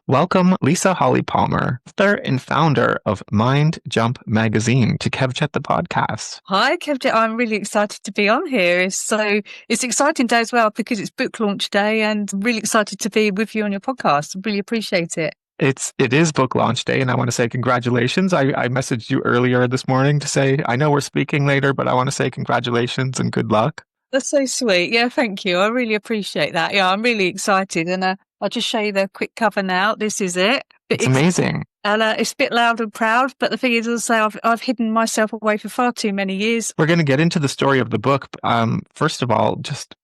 Welcome, Lisa Holley Palmer, author and founder of MindJump Magazine, to Kevjet the Podcast. Hi, Kevjet. I'm really excited to be on here. It's an exciting day as well because it's book launch day, and I'm really excited to be with you on your podcast. I really appreciate it. It is book launch day, and I want to say congratulations. I messaged you earlier this morning to say, I know we're speaking later, but I want to say congratulations and good luck. That's so sweet. Yeah, thank you. I really appreciate that. Yeah, I'm really excited. And I'll just show you the quick cover now. This is it. It's amazing. And it's a bit loud and proud, but the thing is also I've hidden myself away for far too many years. We're going to get into the story of the book. First of all, just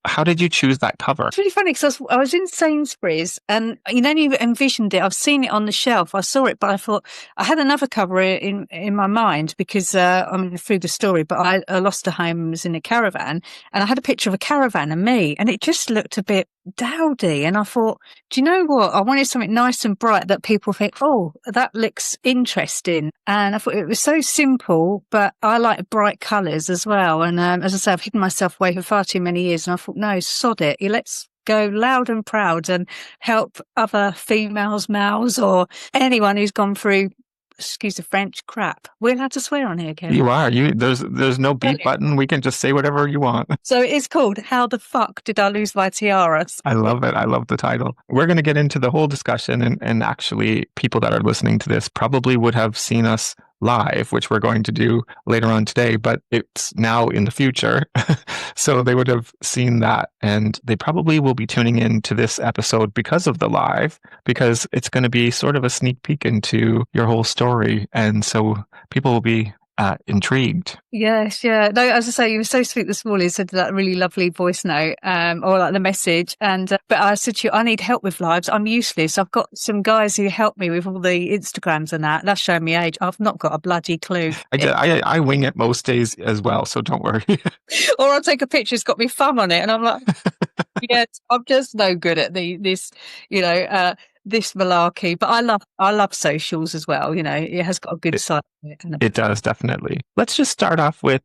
how did you choose that cover? It's really funny because I was in Sainsbury's and you envisioned it. I've seen it on the shelf. I saw it, but I thought I had another cover in my mind because through the story, but I lost a home and was in a caravan, and I had a picture of a caravan and me, and it just looked a bit dowdy. And I thought, do you know what? I wanted something nice and bright that people think, oh, that looks interesting. And I thought it was so simple, but I like bright colours as well. And as I say, I've hidden myself away for far too many years. And I thought, no, sod it. Let's go loud and proud and help other females, males, or anyone who's gone through, excuse the French, crap. We're allowed to swear on here, Ken. You are. There's no beep button. We can just say whatever you want. So it's called How the Fuck Did I Lose My Tiara? I love it. I love the title. We're going to get into the whole discussion, and actually people that are listening to this probably would have seen us live, which we're going to do later on today, but it's now in the future. So they would have seen that, and they probably will be tuning in to this episode because of the live, because it's going to be sort of a sneak peek into your whole story. And so people will be intrigued. Yes, yeah. No, as I say, you were so sweet this morning. Said that really lovely voice note, or like the message. And but I said to you, I need help with lives. I'm useless. I've got some guys who help me with all the Instagrams and that. That's showing me age. I've not got a bloody clue. I wing it most days as well, so don't worry. Or I'll take a picture. It's got me thumb on it, and I'm like, yes, I'm just no good at this malarkey. But I love socials as well. It has got a good side. It does, definitely. Let's just start off with,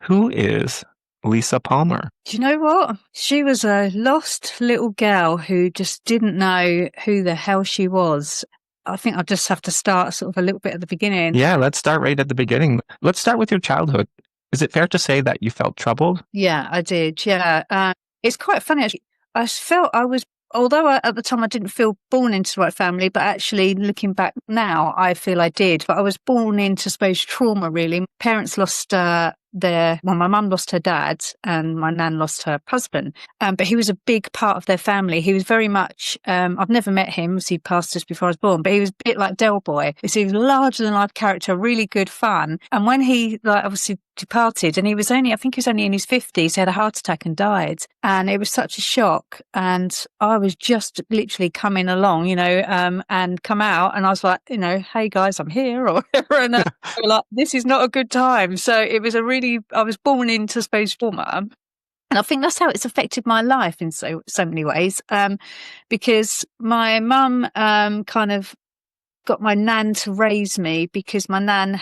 who is Lisa Palmer? Do you know what? She was a lost little girl who just didn't know who the hell she was. I think I'll just have to start sort of a little bit at the beginning. Yeah, let's start right at the beginning. Let's start with your childhood. Is it fair to say that you felt troubled? Yeah, I did. Yeah. It's quite funny, actually. I felt I was, although at the time I didn't feel born into the right family, but actually looking back now, I feel I did. But I was born into, I suppose, trauma, really. Parents lost my mum lost her dad and my nan lost her husband. But he was a big part of their family. He was very much, I've never met him, he passed just before I was born, but he was a bit like Del Boy. He was a larger than life character, really good fun. And when he obviously departed, and I think he was only in his 50s, he had a heart attack and died. And it was such a shock. And I was just literally coming along, and come out, and I was like, hey guys, I'm here, or whatever. And they were like, this is not a good time. So it was I was born into, I suppose, trauma. And I think that's how it's affected my life in so many ways. Because my mum kind of got my nan to raise me, because my nan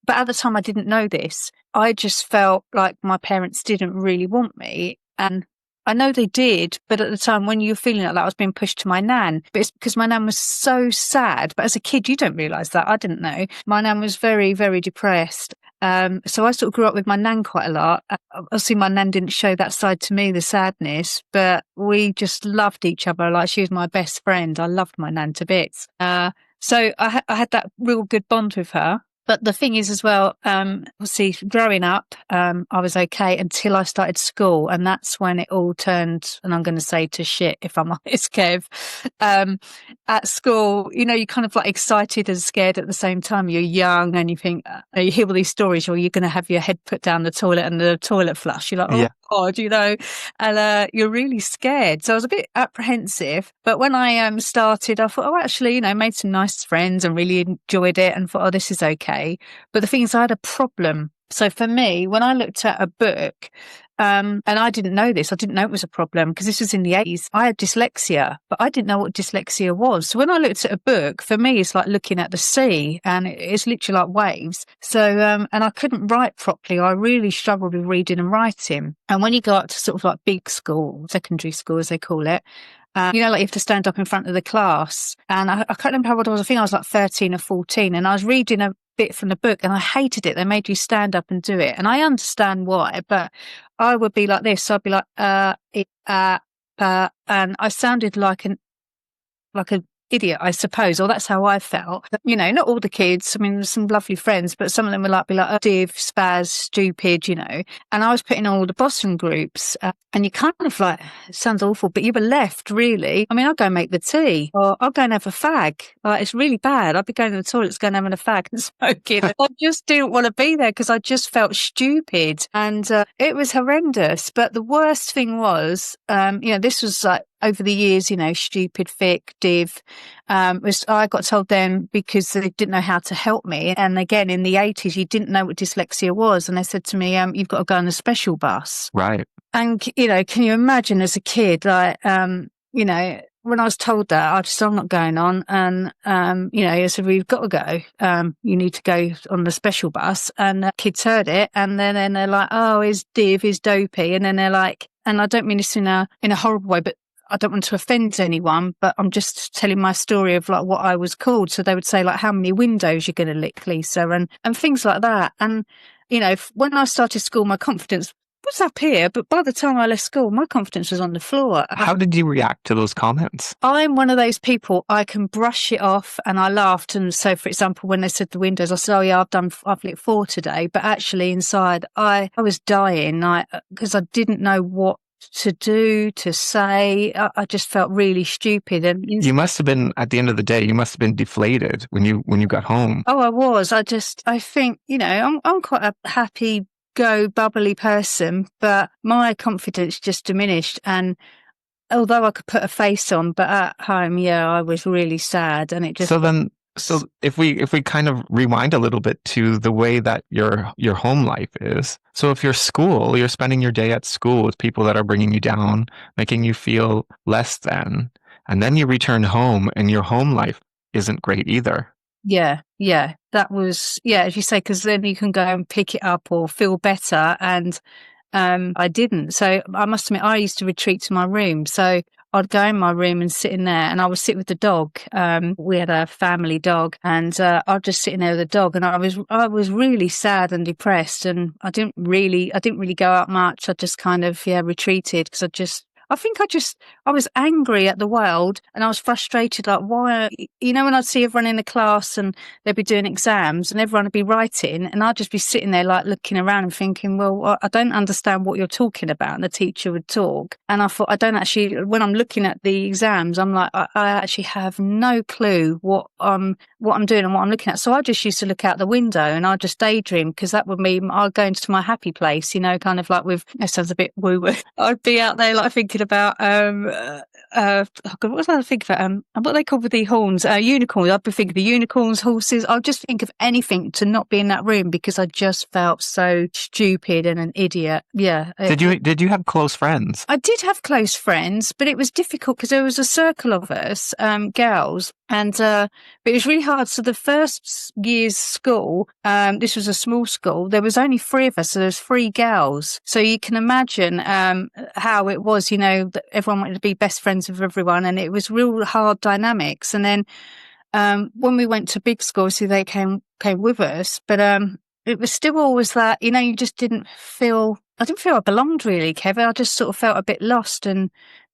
but at the time I didn't know this. I just felt like my parents didn't really want me. And I know they did, but at the time when you're feeling like that, I was being pushed to my nan. But it's because my nan was so sad. But as a kid, you don't realise that. I didn't know. My nan was very, very depressed. So I sort of grew up with my nan quite a lot. Obviously, my nan didn't show that side to me, the sadness, but we just loved each other. Like, she was my best friend. I loved my nan to bits. So I had that real good bond with her. But the thing is as well, obviously growing up, I was okay until I started school. And that's when it all turned, and I'm going to say to shit, if I'm honest, Kev. At school, you're kind of like excited and scared at the same time. You're young and you think, you hear all these stories where you're going to have your head put down the toilet and the toilet flush. You're like, oh, yeah. God, and you're really scared. So I was a bit apprehensive. But when I started, I thought, actually, made some nice friends and really enjoyed it, and thought, this is okay. But the thing is, I had a problem. So for me, when I looked at a book, and I didn't know this, I didn't know it was a problem because this was in the 80s. I had dyslexia, but I didn't know what dyslexia was. So when I looked at a book, for me, it's like looking at the sea, and it's literally like waves. So, and I couldn't write properly. I really struggled with reading and writing. And when you go up to sort of like big school, secondary school, as they call it, like you have to stand up in front of the class. And I can't remember how old I was. I think I was like 13 or 14. And I was reading a bit from the book and I hated it. They made you stand up and do it. And I understand why, but I would be like this. So I'd be like, and I sounded like an idiot, I suppose, or that's how I felt. Not all the kids. I mean, there's some lovely friends, but some of them would be like, oh, div, spaz, stupid, And I was put in all the Boston groups, and you kind of like, it sounds awful, but you were left, really. I mean, I'll go and make the tea, or I'll go and have a fag. It's really bad. I'd be going to the toilets, going and having a fag and smoking. I just didn't want to be there because I just felt stupid, and it was horrendous. But the worst thing was, this was like, over the years, stupid, thick, div, I got told then because they didn't know how to help me. And again, in the 80s, you didn't know what dyslexia was. And they said to me, you've got to go on a special bus. Right. And, can you imagine as a kid, when I was told that, I'm not going on. And, I said, we've got to go. You need to go on the special bus. And kids heard it. And then they're like, oh, he's div, he's dopey. And then they're like, and I don't mean this in a horrible way, but I don't want to offend anyone, but I'm just telling my story of like what I was called. So they would say like, how many windows you're going to lick, Lisa, and things like that. And, when I started school, my confidence was up here, but by the time I left school, my confidence was on the floor. How did you react to those comments? I'm one of those people, I can brush it off, and I laughed. And so, for example, when they said the windows, I said, oh yeah, I've lit 4 today. But actually inside, I was dying, because I didn't know what to do, to say. I just felt really stupid. And you must have been, at the end of the day, you must have been deflated when you got home. Oh, I was. I think, I'm quite a happy, go bubbly person, but my confidence just diminished. And although I could put a face on, but at home, I was really sad. And it just... So if we kind of rewind a little bit to the way that your home life is. So if you're spending your day at school with people that are bringing you down, making you feel less than, and then you return home and your home life isn't great either. Yeah. That was, as you say, because then you can go and pick it up or feel better. And I didn't. So I must admit, I used to retreat to my room. So I'd go in my room and sit in there, and I would sit with the dog. We had a family dog, and I'd just sit in there with the dog. And I was really sad and depressed, and I didn't really go out much. I just kind of retreated because I was angry at the world, and I was frustrated, like, why, when I'd see everyone in the class and they'd be doing exams and everyone would be writing, and I'd just be sitting there like looking around and thinking, well, I don't understand what you're talking about. And the teacher would talk. And I thought, when I'm looking at the exams, I'm like, I actually have no clue what I'm doing and what I'm looking at. So I just used to look out the window and I'd just daydream, because that would mean I'd go into my happy place, kind of like it sounds a bit woo-woo. I'd be out there like thinking about what was I thinking about? What they call with the horns? Unicorns. I'd be thinking the unicorns, horses. I'd just think of anything to not be in that room, because I just felt so stupid and an idiot. Yeah. Did you have close friends? I did have close friends, but it was difficult because there was a circle of us, girls, and but it was really hard. So the first year's school, this was a small school. There was only 3 of us, so there's 3 girls. So you can imagine how it was. That everyone wanted to be best friends with everyone, and it was real hard dynamics. And then when we went to big school, so they came with us, but it was still always that, you just didn't feel. I didn't feel I belonged really, Kevin. I just sort of felt a bit lost, and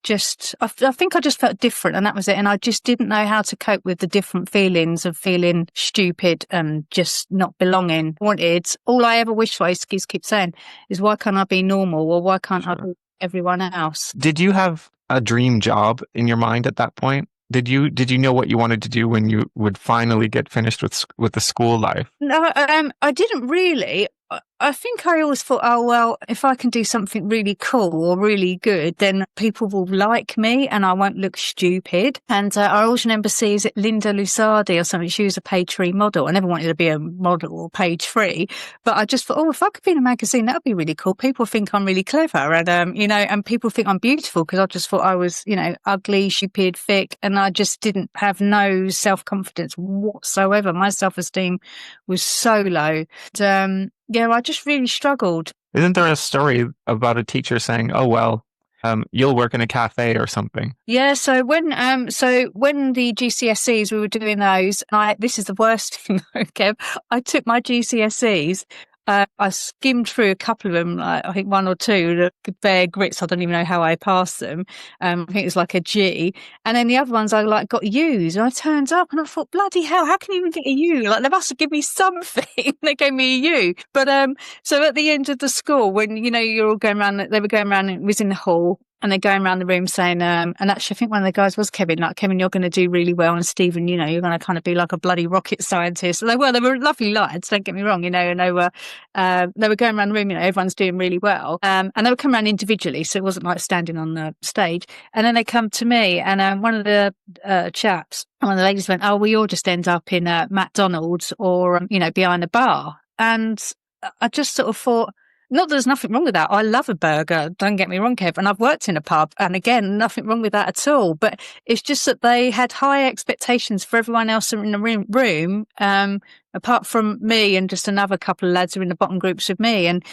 I think I just felt different, and that was it. And I just didn't know how to cope with the different feelings of feeling stupid and just not belonging. All I ever wished for, I keep saying, is why can't I be normal, or why can't I be everyone else? Did you have a dream job in your mind at that point? Did you know what you wanted to do when you would finally get finished with the school life? No, I didn't really. I think I always thought, oh, well, if I can do something really cool or really good, then people will like me and I won't look stupid. And I always remember seeing, is it Linda Lusardi or something? She was a page 3 model. I never wanted to be a model or page 3, but I just thought, oh, if I could be in a magazine, that would be really cool. People think I'm really clever, and, and people think I'm beautiful, because I just thought I was, ugly, stupid, thick, and I just didn't have no self-confidence whatsoever. My self-esteem was so low. And, I just really struggled. Isn't there a story about a teacher saying, oh, well, You'll work in a cafe or something. Yeah, so when the GCSEs, we were doing those, and this is the worst thing, Kev. I took my GCSEs. I skimmed through a couple of them, like, I think one or two, the bare grits. I don't even know how I passed them. I think it was like a G. And then the other ones I like got U's. And I turned up and I thought, bloody hell, how can you even get a U? Like, they must have given me something. They gave me a U. But so at the end of the school, when, you're all going around, they were going around, it was in the hall. And they're going around the room saying, and actually, I think one of the guys was Kevin, like, Kevin, you're going to do really well. And Stephen, you're going to kind of be like a bloody rocket scientist. And they were lovely lads, don't get me wrong, and they were going around the room, everyone's doing really well. And they would come around individually. So it wasn't like standing on the stage. And then they come to me, and one of the chaps, one of the ladies went, oh, we all just end up in McDonald's or, behind a bar. And I just sort of thought, not that there's nothing wrong with that. I love a burger. Don't get me wrong, Kev. And I've worked in a pub. And again, nothing wrong with that at all. But it's just that they had high expectations for everyone else in the room, apart from me and just another couple of lads who were in the bottom groups with me. And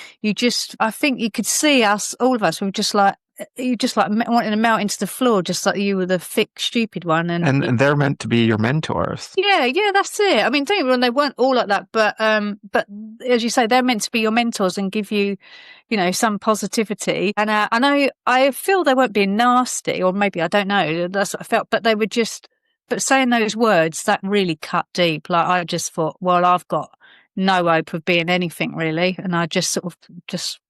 I think you could see all of us, we were just like, you just like wanting to melt into the floor, just like you were the thick, stupid one. And they're meant to be your mentors. Yeah, that's it. I mean, don't get me wrong, they weren't all like that, but as you say, they're meant to be your mentors and give you, some positivity. And I feel they weren't being nasty, or maybe I don't know. That's what I felt, but they were but saying those words that really cut deep. Like, I just thought, well, I've got no hope of being anything really, and I just sort of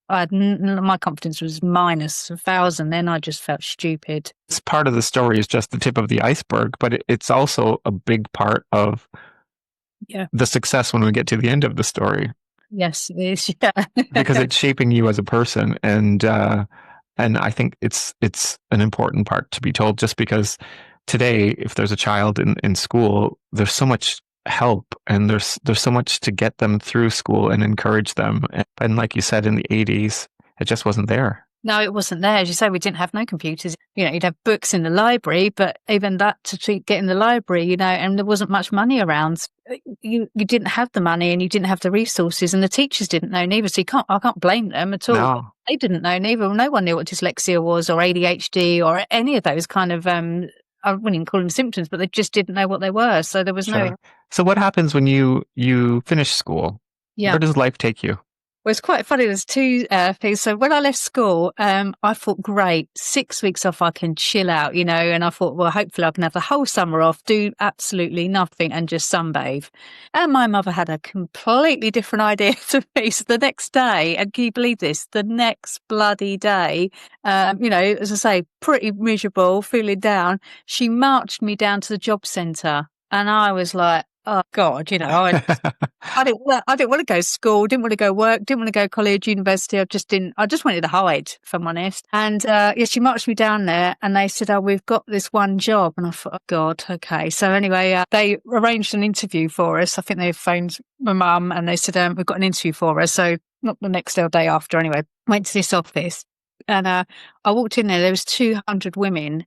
my confidence was minus 1,000. Then I just felt stupid. This part of the story is just the tip of the iceberg, but it's also a big part of the success when we get to the end of the story. Yes, it is. Yeah, because it's shaping you as a person, and I think it's an important part to be told. Just because today, if there's a child in school, there's so much help, and there's so much to get them through school and encourage them. And like you said, in the 80s, it just wasn't there. No, it wasn't there. As you say, we didn't have no computers. You'd have books in the library, but even that to get in the library, and there wasn't much money around. You didn't have the money, and you didn't have the resources, and the teachers didn't know neither. So I can't blame them at all. No. They didn't know neither. No one knew what dyslexia was, or ADHD, or any of those kind of I wouldn't even call them symptoms, but they just didn't know what they were. So there was no. So what happens when you finish school? Yeah. Where does life take you? Well, it's quite funny. There's two things. So when I left school, I thought, great, 6 weeks off, I can chill out, and I thought, well, hopefully I can have the whole summer off, do absolutely nothing and just sunbathe. And my mother had a completely different idea to me. So the next day, and can you believe this? The next bloody day, as I say, pretty miserable, feeling down. She marched me down to the job centre, and I was like, oh God, I didn't want to go to school, didn't want to go work, didn't want to go college, university. I just wanted to hide, if I'm honest. And she marched me down there, and they said, oh, we've got this one job. And I thought, oh God, okay. So anyway, they arranged an interview for us. I think they phoned my mum, and they said, we've got an interview for us. So not the next day or day after, anyway, went to this office, and I walked in there. There was 200 women,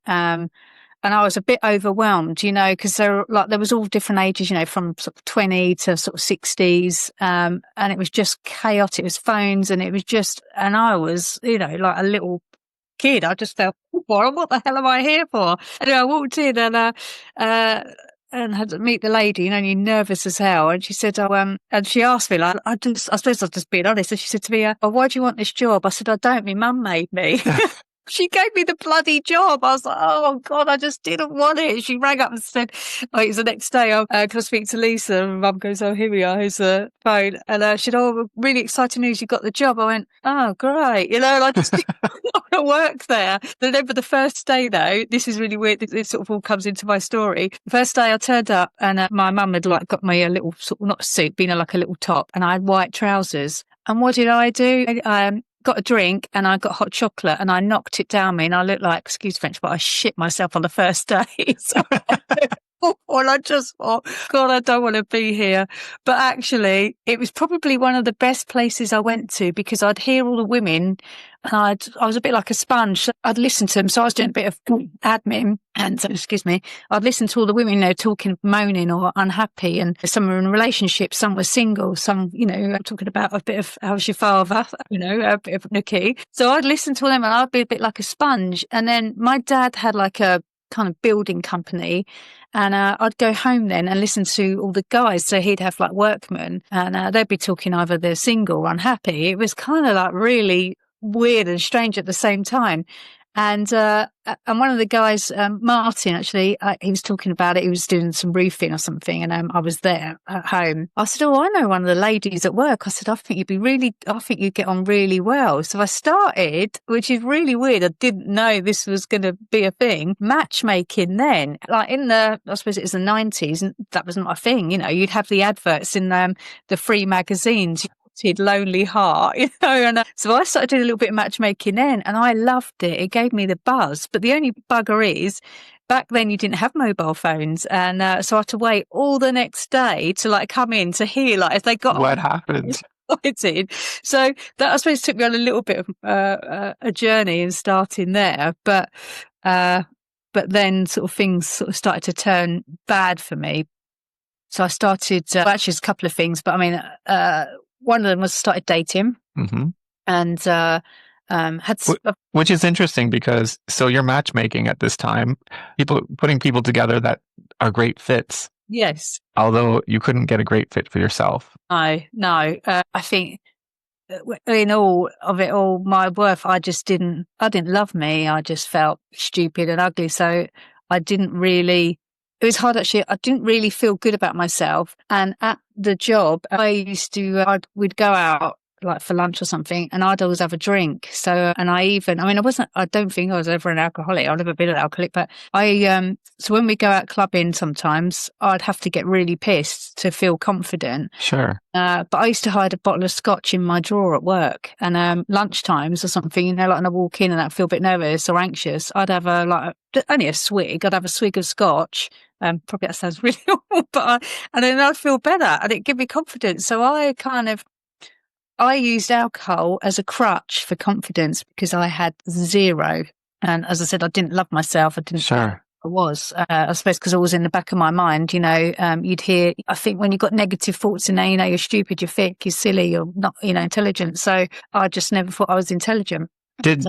and I was a bit overwhelmed, because there was all different ages, from sort of 20 to sort of 60s. And it was just chaotic. It was phones, and it was just, and I was, like a little kid. I just felt, what the hell am I here for? And I walked in, and had to meet the lady, you're nervous as hell. And she said, and she asked me, I suppose I'll just be honest. And she said to me, why do you want this job? I said, I don't, my mum made me. She gave me the bloody job. I was like, oh God, I just didn't want it. She rang up and said, it was the next day, can I speak to Lisa? And Mum goes, oh, here we are, here's the phone. And she said, oh, really exciting news, you got the job. I went, oh, great. And I just didn't want to work there. Then for the first day though, this is really weird, this sort of all comes into my story. The first day I turned up, and my mum had got me a little sort of, not a suit, being like a little top, and I had white trousers. And what did I do? Got a drink, and I got hot chocolate, and I knocked it down me, and I looked like, excuse French, but I shit myself on the first day. So Well, I just thought, God, I don't want to be here. But actually, it was probably one of the best places I went to because I'd hear all the women and I was a bit like a sponge. I'd listen to them. So I was doing a bit of admin and, excuse me, I'd listen to all the women, talking, moaning or unhappy. And some were in relationships, some were single, some, talking about a bit of, how's your father, a bit of nookie. So I'd listen to them and I'd be a bit like a sponge. And then my dad had like a kind of building company. And I'd go home then and listen to all the guys. So he'd have like workmen and they'd be talking either they're single or unhappy. It was kind of like really weird and strange at the same time. And one of the guys, Martin, actually, he was talking about it. He was doing some roofing or something. And I was there at home. I said, I know one of the ladies at work. I said, I think you'd get on really well. So I started, which is really weird. I didn't know this was going to be a thing. Matchmaking then, like I suppose it was the 90s, and that was not a thing. You'd have the adverts in the free magazines. Lonely heart, and so I started doing a little bit of matchmaking then, and I loved it. It gave me the buzz. But the only bugger is, back then you didn't have mobile phones, and so I had to wait all the next day to like come in to hear like if they got what happened. I did. So that I suppose took me on a little bit of a journey in starting there, but then sort of things sort of started to turn bad for me. So I started actually there's a couple of things, but I mean. One of them was started dating, and had. Which is interesting because you're matchmaking at this time, putting people together that are great fits. Yes. Although you couldn't get a great fit for yourself. No. I think in all of it all, my worth, I didn't love me. I just felt stupid and ugly. So I didn't really. It was hard actually. I didn't really feel good about myself. And at the job, we'd go out like for lunch or something and I'd always have a drink. So, and I don't think I was ever an alcoholic. I've never been an alcoholic, but so when we go out clubbing sometimes, I'd have to get really pissed to feel confident. Sure. But I used to hide a bottle of scotch in my drawer at work and lunchtimes or something, like when I walk in and I feel a bit nervous or anxious, I'd have only a swig. I'd have a swig of scotch. Probably that sounds really awful, and then I'd feel better and it'd give me confidence. So I used alcohol as a crutch for confidence because I had zero. And as I said, I didn't love myself. I didn't. Sure. I was, I suppose, because I was in the back of my mind, you'd hear, I think when you've got negative thoughts in there, you're stupid, you're thick, you're silly, you're not, intelligent. So I just never thought I was intelligent. Did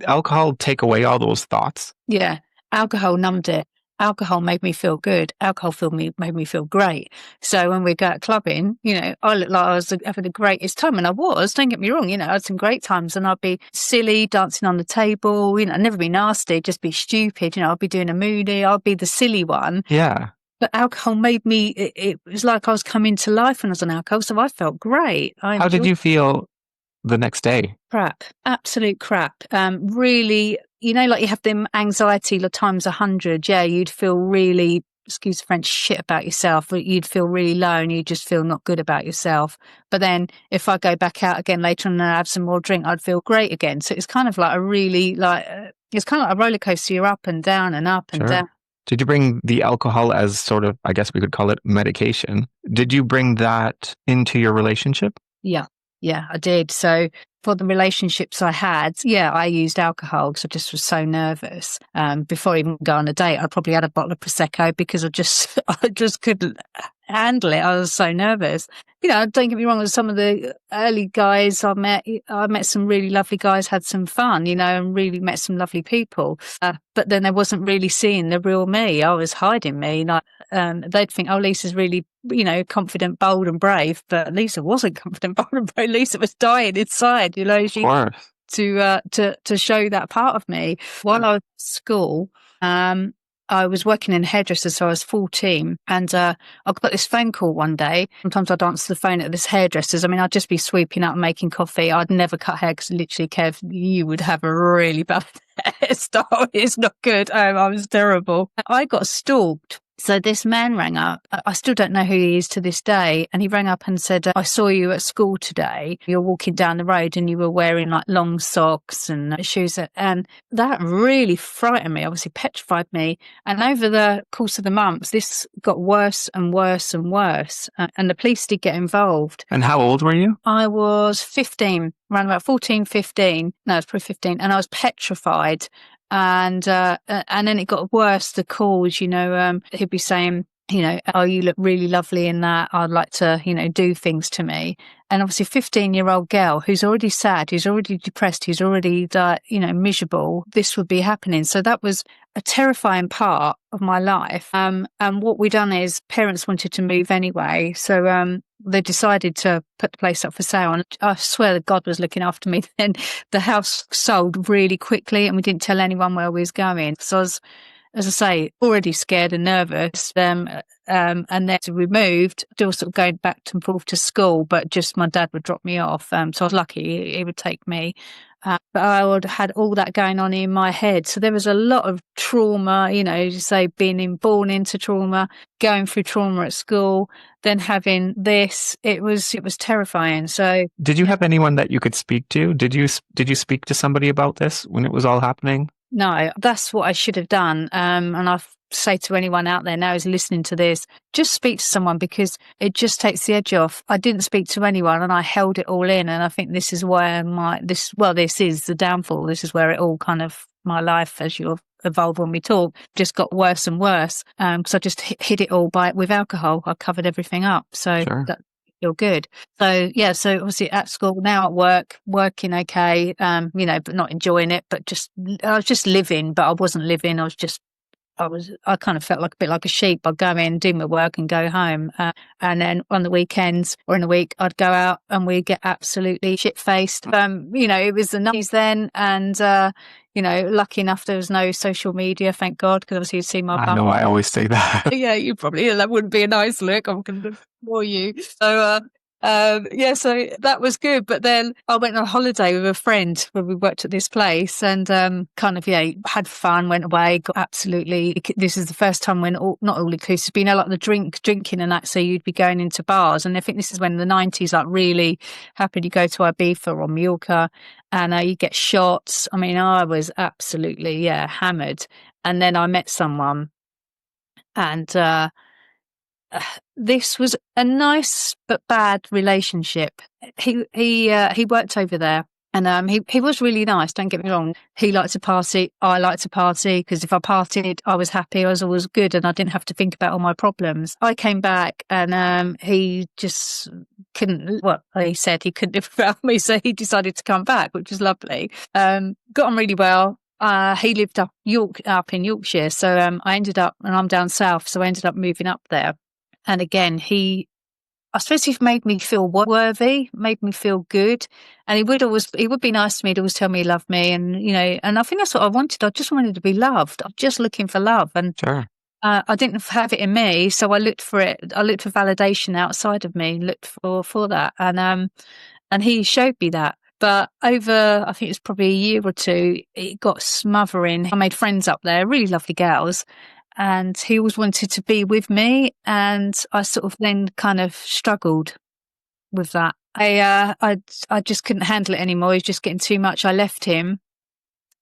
alcohol take away all those thoughts? Yeah. Alcohol numbed it. Alcohol made me feel good. Alcohol made me feel great. So when we go out clubbing, I looked like I was having the greatest time. And I was, don't get me wrong, I had some great times and I'd be silly, dancing on the table, I'd never be nasty, just be stupid. I'd be doing a moody, I'd be the silly one. Yeah. But alcohol made me, it was like I was coming to life when I was on alcohol. So I felt great. How did you feel the next day? Crap. Absolute crap. Really, like you have them anxiety times 100. Yeah, you'd feel really, excuse the French, shit about yourself. You'd feel really low and you'd just feel not good about yourself. But then if I go back out again later on and I have some more drink, I'd feel great again. So it's kind of like it's kind of like a roller coaster. You're up and down and up and down. Did you bring the alcohol as sort of, I guess we could call it medication? Did you bring that into your relationship? Yeah, I did. So for the relationships I had, I used alcohol because I just was so nervous. Before I even go on a date, I probably had a bottle of Prosecco because I just couldn't handle it. I was so nervous. Don't get me wrong, with some of the early guys I met some really lovely guys, had some fun, and really met some lovely people. But then I wasn't really seeing the real me. I was hiding me. They'd think, oh, Lisa's really, confident, bold and brave. But Lisa wasn't confident, bold and brave. Lisa was dying inside, she to show that part of me. While I was at school, I was working in hairdresser, so I was 14, and I got this phone call one day. Sometimes I'd answer the phone at this hairdresser's. I'd just be sweeping up, making coffee. I'd never cut hair because literally, Kev, you would have a really bad hairstyle. It's not good. I was terrible. I got stalked So this man rang up. I still don't know who he is to this day. And he rang up and said, I saw you at school today. You're walking down the road and you were wearing like long socks and shoes. And that really frightened me, obviously petrified me. And over the course of the months, this got worse and worse and worse. And the police did get involved. And how old were you? I was 15, around about 14, 15. No, I was probably 15. And I was petrified. And then it got worse, the calls, he'd be saying, oh, you look really lovely in that. I'd like to, do things to me. And obviously 15-year-old girl who's already sad, who's already depressed, who's already, miserable, this would be happening. So that was a terrifying part of my life. And what we done is parents wanted to move anyway. So, they decided to put the place up for sale. And I swear that God was looking after me. Then the house sold really quickly and we didn't tell anyone where we was going. So I was, as I say, already scared and nervous. And then we moved, still sort of going back and forth to school, but just my dad would drop me off. So I was lucky he would take me. But I would have had all that going on in my head. So there was a lot of trauma, being born into trauma, going through trauma at school, then having this. It was terrifying. So did you have anyone that you could speak to? Did you speak to somebody about this when it was all happening? No, that's what I should have done. And I say to anyone out there now who's listening to this, just speak to someone because it just takes the edge off. I didn't speak to anyone and I held it all in. And I think this is where this is the downfall. This is where it all kind of, my life as you'll evolve when we talk, just got worse and worse. Because I just hid it all with alcohol. I covered everything up. So sure. That feel good. So yeah, so obviously at school, now at work, working okay, but not enjoying it, but I was just living, but I wasn't living. I kind of felt like a bit like a sheep. I'd go in, do my work and go home. And then on the weekends or in the week, I'd go out and we'd get absolutely shit-faced. It was the 90s then. And, lucky enough there was no social media, thank God, because obviously you'd see my bum. I know, I always say that. Yeah, you probably, that wouldn't be a nice look. I'm going to ignore you. So, so that was good. But then I went on holiday with a friend where we worked at this place and had fun, went away, got absolutely, this is the first time when not all inclusive, but like the drinking and that. So you'd be going into bars. And I think this is when the 90s like really happened. You go to Ibiza or Mallorca and you get shots. I mean, I was absolutely, hammered. And then I met someone and, this was a nice but bad relationship. He worked over there, and he was really nice. Don't get me wrong. He liked to party. I liked to party because if I partied, I was happy. I was always good, and I didn't have to think about all my problems. I came back, and he just couldn't. Well, he said he couldn't live without me, so he decided to come back, which was lovely. Got on really well. He lived up in Yorkshire, so I ended up, and I'm down south, so I ended up moving up there. And again, I suppose he made me feel worthy, made me feel good. And he would be nice to me. He'd always tell me he loved me. And, and I think that's what I wanted. I just wanted to be loved. I'm just looking for love. And sure. I didn't have it in me. So I looked for it. I looked for validation outside of me, looked for that. And he showed me that. But over, I think it was probably a year or two, it got smothering. I made friends up there, really lovely girls. And he always wanted to be with me. And I sort of then kind of struggled with that. I just couldn't handle it anymore. It was just getting too much. I left him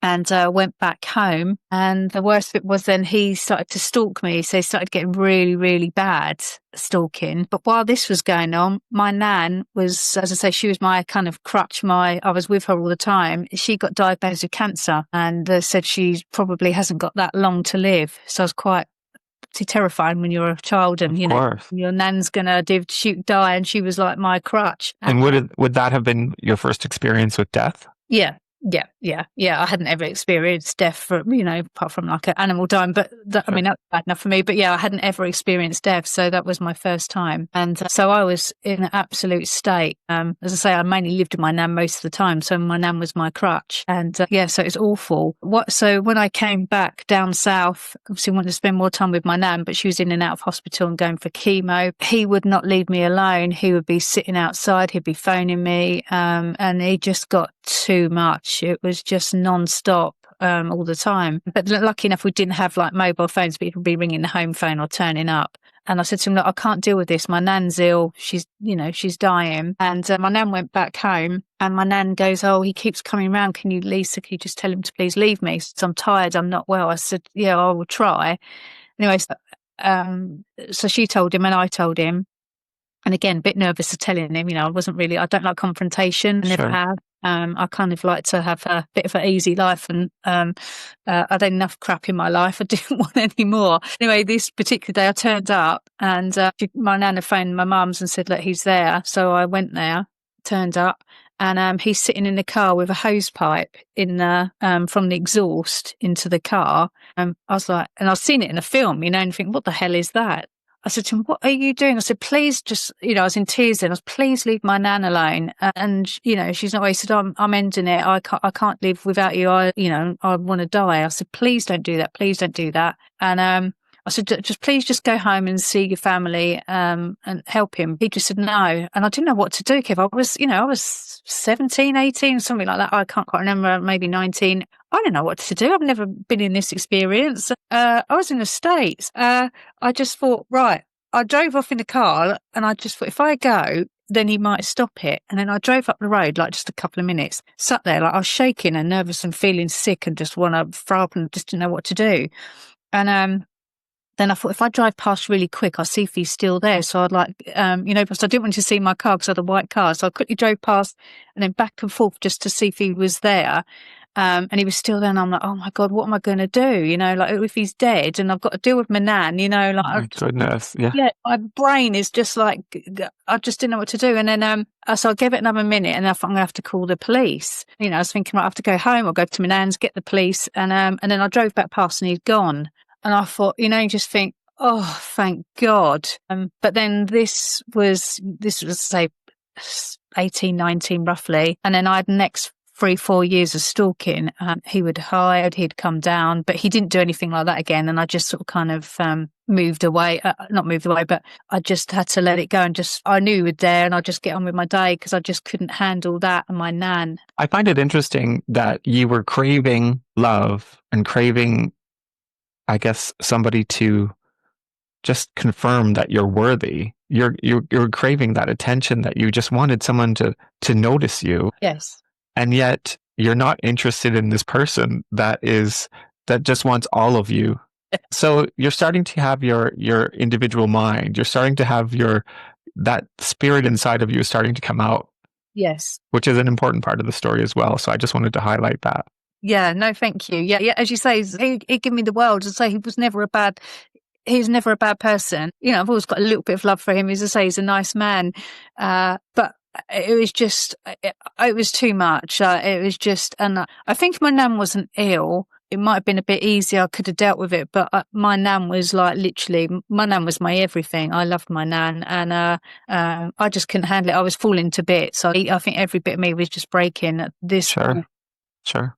and went back home. And the worst bit was then he started to stalk me. So he started getting really, really bad stalking. But while this was going on, my nan was, as I say, she was my kind of crutch. I was with her all the time. She got diagnosed with cancer and said she probably hasn't got that long to live. So I was quite terrifying when you're a child and, your nan's going to die. And she was like my crutch. And would that have been your first experience with death? Yeah. I hadn't ever experienced death apart from like an animal dying, but that's bad enough for me. But yeah, I hadn't ever experienced death. So that was my first time. And so I was in an absolute state. As I say, I mainly lived with my nan most of the time. So my nan was my crutch. And so it's awful. So when I came back down south, obviously wanted to spend more time with my nan, but she was in and out of hospital and going for chemo. He would not leave me alone. He would be sitting outside. He'd be phoning me. And he just got too much. It was just non-stop. all the time. But lucky enough, we didn't have like mobile phones. People would be ringing the home phone or turning up. And I said to him, look, I can't deal with this. My nan's ill. She's dying. And my nan went back home, and my nan goes, oh, he keeps coming round. Can you just tell him to please leave me? So I'm tired. I'm not well. I said, yeah, I will try. Anyway, so she told him and I told him. And again, a bit nervous of telling him, I don't like confrontation. I never have. I kind of like to have a bit of an easy life, and I'd had enough crap in my life. I didn't want any more. Anyway, this particular day I turned up, and my nana phoned my mum's and said, look, he's there. So I went there, turned up, and he's sitting in the car with a hose pipe in from the exhaust into the car. I was like, and I've seen it in a film, and think, what the hell is that? I said to him, what are you doing? I said, please just, I was in tears then. I was, please leave my nan alone. And, she's not, he said, I'm ending it. I can't live without you. I want to die. I said, please don't do that. Please don't do that. And, I said, please just go home and see your family, and help him. He just said no. And I didn't know what to do, Kev. I was 17, 18, something like that. I can't quite remember, maybe 19. I don't know what to do. I've never been in this experience. I was in the States. I just thought, right, I drove off in the car, and I just thought, if I go, then he might stop it. And then I drove up the road, like just a couple of minutes, sat there, like I was shaking and nervous and feeling sick and just want to throw up and just didn't know what to do. And, then I thought, if I drive past really quick, I'll see if he's still there. So I'd like, because I didn't want to see my car because I had a white car. So I quickly drove past and then back and forth just to see if he was there. And he was still there. And I'm like, oh my God, what am I going to do? Like if he's dead and I've got to deal with my nan, like. Oh my goodness. Yeah. Yeah. My brain is just like, I just didn't know what to do. And then, so I gave it another minute, and I thought, I'm going to have to call the police. I was thinking, right, I have to go home or go to my nan's, get the police. And then I drove back past and he'd gone. And I thought, you just think, oh, thank God. But then this was say 18, 19 roughly. And then I had the next 3-4 years of stalking. He would hide, he'd come down, but he didn't do anything like that again. And I just sort of kind of moved away, not moved away, but I just had to let it go, and I knew he was there, and I'd just get on with my day because I just couldn't handle that and my nan. I find it interesting that you were craving love and craving, I guess, somebody to just confirm that you're worthy. You're craving that attention, that you just wanted someone to notice you. Yes. And yet you're not interested in this person that just wants all of you. So you're starting to have your individual mind. You're starting to have that spirit inside of you is starting to come out. Yes. Which is an important part of the story as well. So I just wanted to highlight that. Yeah, no, thank you. Yeah, as you say, he gave me the world. To say he's never a bad person. I've always got a little bit of love for him. As I say, he's a nice man. But it was just, it was too much. It was just, and I think my nan wasn't ill. It might have been a bit easier. I could have dealt with it, but my nan was like literally, my nan was my everything. I loved my nan, and I just couldn't handle it. I was falling to bits. I think every bit of me was just breaking at this point. Sure.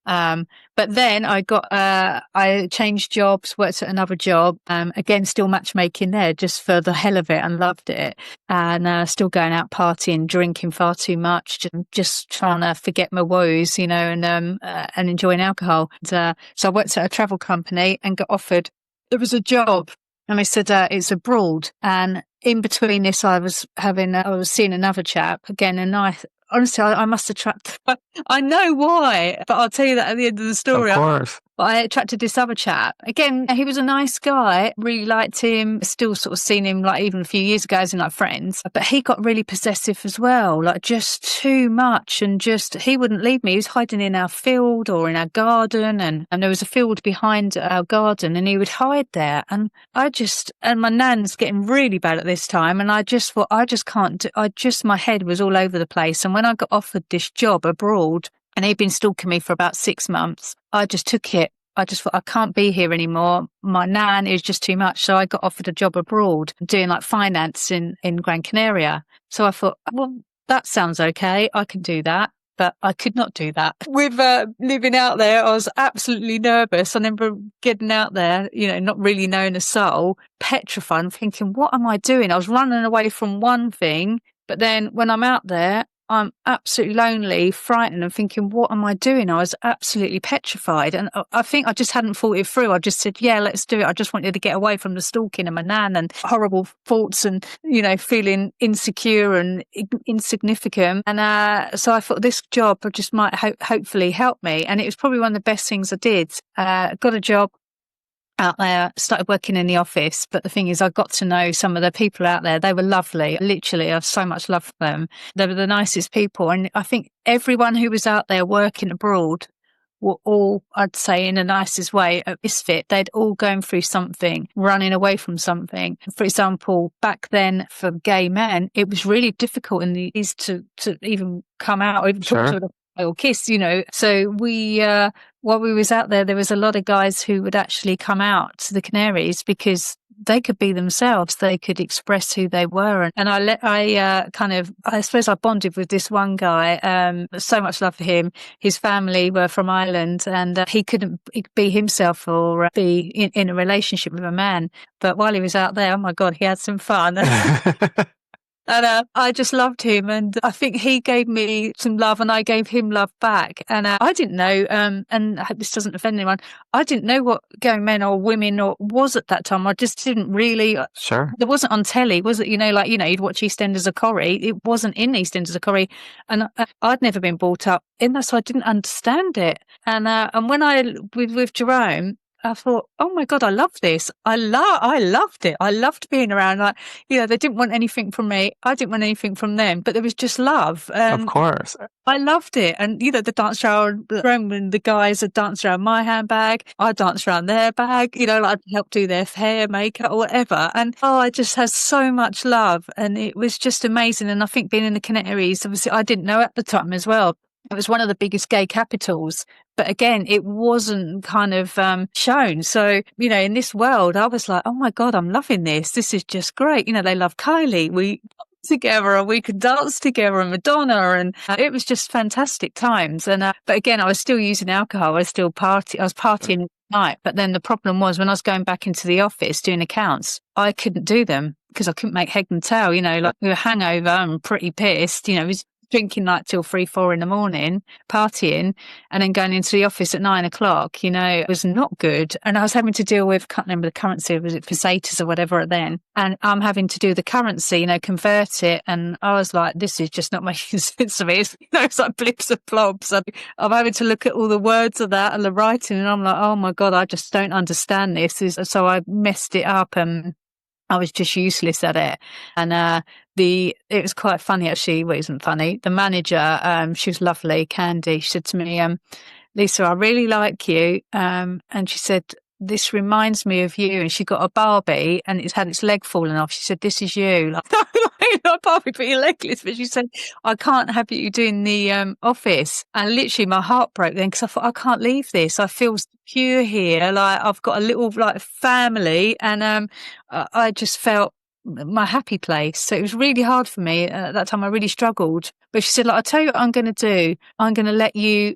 But then I changed jobs, worked at another job, again, still matchmaking there just for the hell of it, and loved it. And, still going out partying, drinking far too much, just trying to forget my woes, and enjoying alcohol. And, so I worked at a travel company and got offered, there was a job, and they said, it's abroad. And in between this, I was seeing another chap again, and honestly, I must attract. I know why, but I'll tell you that at the end of the story. Of course. But I attracted this other chap. Again, he was a nice guy. Really liked him. Still sort of seen him like even a few years ago as in like friends. But he got really possessive as well, like just too much. And he wouldn't leave me. He was hiding in our field or in our garden. And there was a field behind our garden, and he would hide there. And my nan's getting really bad at this time. And I just thought, my head was all over the place. And when I got offered this job abroad, and he'd been stalking me for about 6 months, I just took it. I just thought, I can't be here anymore. My nan is just too much. So I got offered a job abroad doing like finance in Gran Canaria. So I thought, well, that sounds okay. I can do that. But I could not do that. With living out there, I was absolutely nervous. I remember getting out there, not really knowing a soul, petrified, and thinking, what am I doing? I was running away from one thing. But then when I'm out there, I'm absolutely lonely, frightened, and thinking, what am I doing? I was absolutely petrified. And I think I just hadn't thought it through. I just said, yeah, let's do it. I just wanted to get away from the stalking and my nan and horrible thoughts and, feeling insecure and insignificant. And so I thought this job just might hopefully help me. And it was probably one of the best things I did. Got a job out there, started working in the office. But the thing is, I got to know some of the people out there. They were lovely. Literally, I have so much love for them. They were the nicest people. And I think everyone who was out there working abroad were all, I'd say, in the nicest way, a misfit. They'd all gone through something, running away from something. For example, back then for gay men, it was really difficult in the East to even come out or even talk to them or kiss, So while we was out there was a lot of guys who would actually come out to the Canaries because they could be themselves. They could express who they were. And I suppose I bonded with this one guy. So much love for him. His family were from Ireland and he couldn't be himself or be in a relationship with a man. But while he was out there, oh my God, he had some fun. And I just loved him, and I think he gave me some love, and I gave him love back. And I didn't know, and I hope this doesn't offend anyone, I didn't know what gay men or women was at that time. I just didn't really. Sure. There wasn't on telly, was it? You'd watch EastEnders of Corrie. It wasn't in EastEnders of Corrie, and I'd never been brought up in that, so I didn't understand it. And when I with Jerome, I thought, oh my God, I love this. I loved it. I loved being around. They didn't want anything from me. I didn't want anything from them, but there was just love. Of course. I loved it. And, the dance around, when the guys had danced around my handbag, I danced around their bag, I'd help do their hair, makeup or whatever. And, I just had so much love. And it was just amazing. And I think being in the Canaries, obviously, I didn't know at the time as well. It was one of the biggest gay capitals. But again, it wasn't kind of shown. So, in this world, I was like, oh my God, I'm loving this. This is just great. They love Kylie. We together and we could dance together and Madonna. And it was just fantastic times. And but again, I was still using alcohol. I was partying at night. But then the problem was when I was going back into the office doing accounts, I couldn't do them because I couldn't make head and tail. Like we were hangover and pretty pissed. It was drinking till 3-4 in the morning, partying, and then going into the office at 9 o'clock, it was not good. And I was having to deal with, can't remember the currency, was it pesetas or whatever then? And I'm having to do the currency, convert it. And I was like, this is just not making sense to me. It's like blips and blobs. And I'm having to look at all the words of that and the writing. And I'm like, oh my God, I just don't understand this. So I messed it up and I was just useless at it. And it was quite funny actually. Well, it wasn't funny. The manager, she was lovely, Candy. She said to me, Lisa, I really like you. And she said, this reminds me of you. And she got a Barbie and it's had its leg fallen off. She said, this is you. Like, not Barbie, but you're legless. But she said, I can't have you doing the office. And literally my heart broke then because I thought, I can't leave this. I feel secure here. Like I've got a little family and I just felt my happy place. So it was really hard for me at that time. I really struggled. But she said, I'll tell you what I'm going to do. I'm going to let you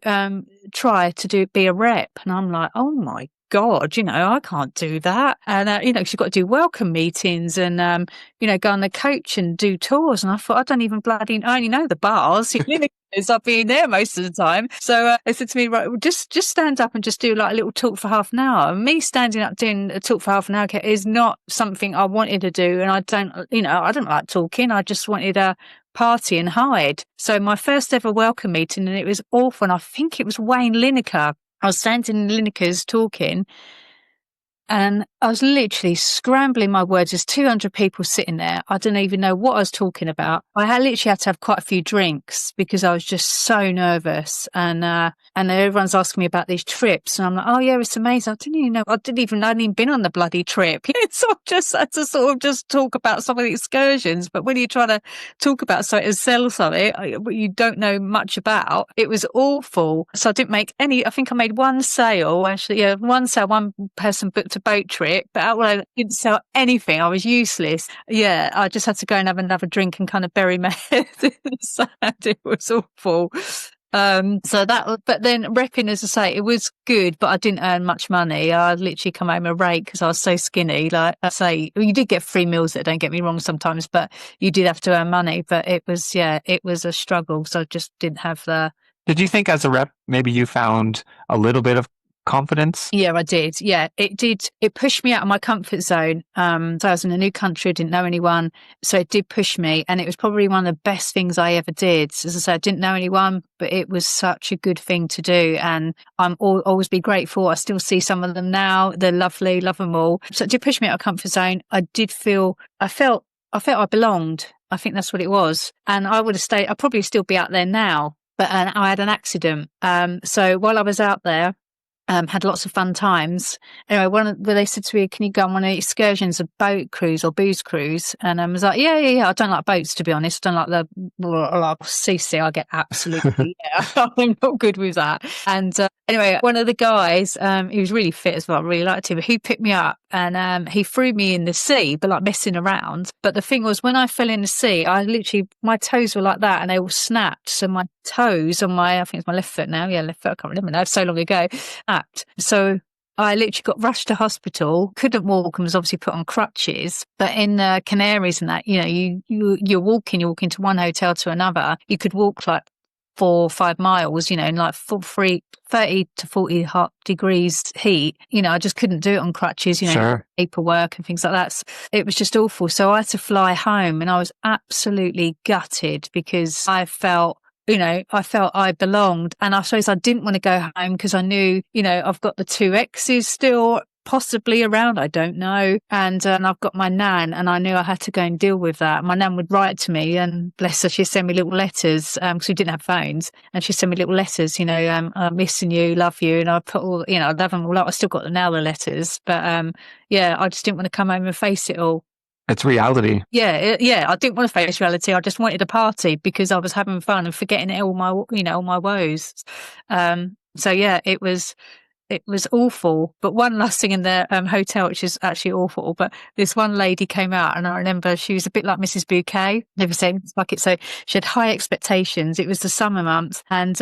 try to be a rep. And I'm like, oh my God, I can't do that. And, she's got to do welcome meetings and, go on the coach and do tours. And I thought, I only know the bars. I've been there most of the time. So they said to me, right, well, just stand up and just do a little talk for half an hour. And me standing up doing a talk for half an hour is not something I wanted to do. And I don't like talking. I just wanted to party and hide. So my first ever welcome meeting, and it was awful. And I think it was Wayne Lineker. I was standing in Lineker's talking and I was literally scrambling my words. There's 200 people sitting there. I didn't even know what I was talking about. literally had to have quite a few drinks because I was just so nervous. And everyone's asking me about these trips. And I'm like, oh yeah, it's amazing. I didn't even been on the bloody trip. So I just had to sort of just talk about some of the excursions. But when you're trying to talk about something and sell something you don't know much about, it was awful. So I didn't make I think I made one sale, actually. Yeah, one sale. One person booked a boat trip, but I didn't sell anything. I was useless. Yeah, I just had to go and have another drink and kind of bury my head in the sand. It was awful. So but then repping, as I say, it was good, but I didn't earn much money. I literally come home a rake because I was so skinny. Like I say, you did get free meals there, don't get me wrong sometimes, but you did have to earn money. But it was a struggle. So I just didn't have the. Did you think as a rep, maybe you found a little bit of confidence? Yeah, I did. Yeah, it did. It pushed me out of my comfort zone. So I was in a new country, I didn't know anyone. So it did push me. And it was probably one of the best things I ever did. As I said, I didn't know anyone, but it was such a good thing to do. And I'm always be grateful. I still see some of them now. They're lovely, love them all. So it did push me out of comfort zone. I felt I belonged. I think that's what it was. And I would have stayed, I'd probably still be out there now. But I had an accident. So while I was out there, had lots of fun times. Anyway, where they said to me, "Can you go on one of the excursions, a boat cruise or booze cruise?" And I was like, "Yeah. I don't like boats, to be honest. I don't like the CC. I get absolutely, I'm not good with that." And anyway, one of the guys, he was really fit as well. I really liked him. He picked me up and he threw me in the sea, but like messing around. But the thing was, when I fell in the sea, I literally, my toes were like that and they all snapped. So my toes on I think it's my left foot now. Yeah, left foot. I can't remember now. So long ago. So I literally got rushed to hospital, couldn't walk and was obviously put on crutches. But in the Canaries and that, you're walking to one hotel to another. You could walk like 4 or 5 miles, in like 30 to 40 hot degrees heat. I just couldn't do it on crutches, Sure. paperwork and things like that. So it was just awful. So I had to fly home and I was absolutely gutted because I felt I belonged. And I suppose I didn't want to go home because I knew, I've got the 2 exes still possibly around. I don't know. And I've got my nan and I knew I had to go and deal with that. My nan would write to me and bless her, she'd send me little letters because we didn't have phones. And she'd send me little letters, I'm missing you, love you. And I put all, I love them all up. I still got them now, the letters. But I just didn't want to come home and face it all. It's reality. Yeah. I didn't want to face reality. I just wanted a party because I was having fun and forgetting all my woes. So yeah, it was awful. But one last thing in the hotel, which is actually awful, but this one lady came out and I remember she was a bit like Mrs. Bouquet, never seen this bucket. So she had high expectations. It was the summer months. And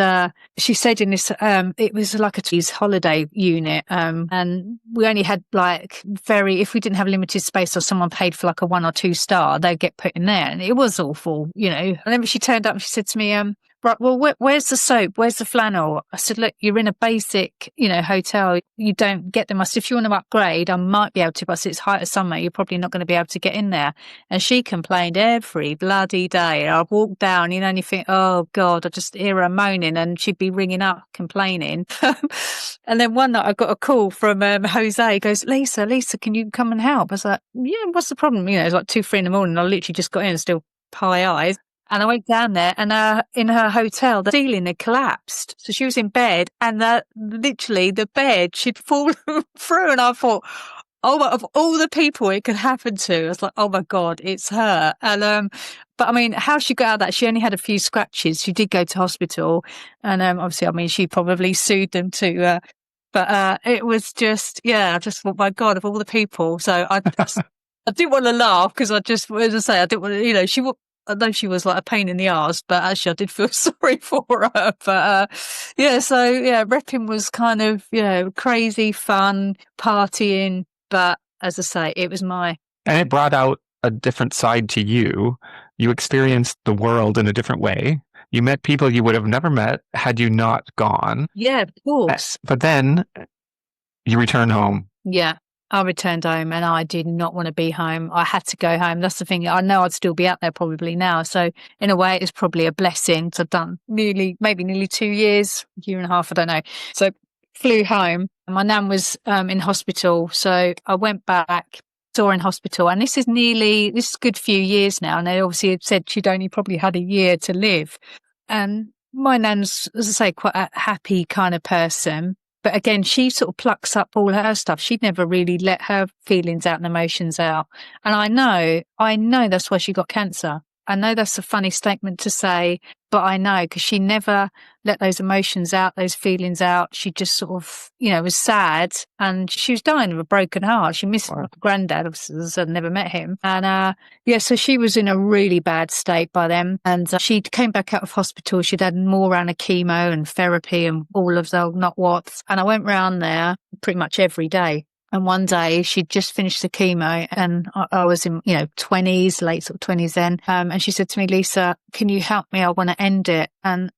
she said in this, it was like a holiday unit. And we only had if we didn't have limited space or someone paid for like a 1 or 2 star, they'd get put in there. And it was awful, And then she turned up and she said to me, right, well, where's the soap? Where's the flannel? I said, look, you're in a basic, hotel. You don't get them. I said, if you want to upgrade, I might be able to, but I said, it's height of summer. You're probably not going to be able to get in there. And she complained every bloody day. I walked down, and you think, oh God, I just hear her moaning and she'd be ringing up, complaining. And then one night I got a call from Jose. He goes, Lisa, can you come and help? I was like, yeah, what's the problem? It's like 2, 3 in the morning. I literally just got in and still pie eyes. And I went down there and in her hotel, the ceiling had collapsed. So she was in bed and literally the bed, she'd fallen through. And I thought, of all the people it could happen to, I was like, oh my God, it's her. And, but I mean, how she got out of that, she only had a few scratches. She did go to hospital. And obviously, she probably sued them too. But it was just, I just thought, my God, of all the people. So I didn't want to laugh because I just, as I say, I didn't want to, although she was like a pain in the arse, but actually I did feel sorry for her. But repping was kind of, crazy, fun, partying. But as I say, it was And it brought out a different side to you. You experienced the world in a different way. You met people you would have never met had you not gone. Yeah, of course. But then you return home. Yeah. I returned home and I did not want to be home. I had to go home. That's the thing. I know I'd still be out there probably now. So in a way, it's probably a blessing. So I've done maybe nearly 2 years, year and a half, I don't know. So flew home. My nan was in hospital. So I went back, saw her in hospital. And this is a good few years now. And they obviously had said she'd only probably had a year to live. And my nan's, as I say, quite a happy kind of person. But again, she sort of plucks up all her stuff. She'd never really let her feelings out and emotions out. And I know that's why she got cancer. I know that's a funny statement to say, but I know because she never let those emotions out, those feelings out. She just sort of, was sad, and she was dying of a broken heart. She missed her granddad, as I'd never met him. And so she was in a really bad state by then. And she came back out of hospital. She'd had more round of chemo and therapy and all of the not what's. And I went round there pretty much every day. And one day she'd just finished the chemo, and I was in, 20s, late sort of 20s then. And she said to me, Lisa, can you help me? I want to end it. And,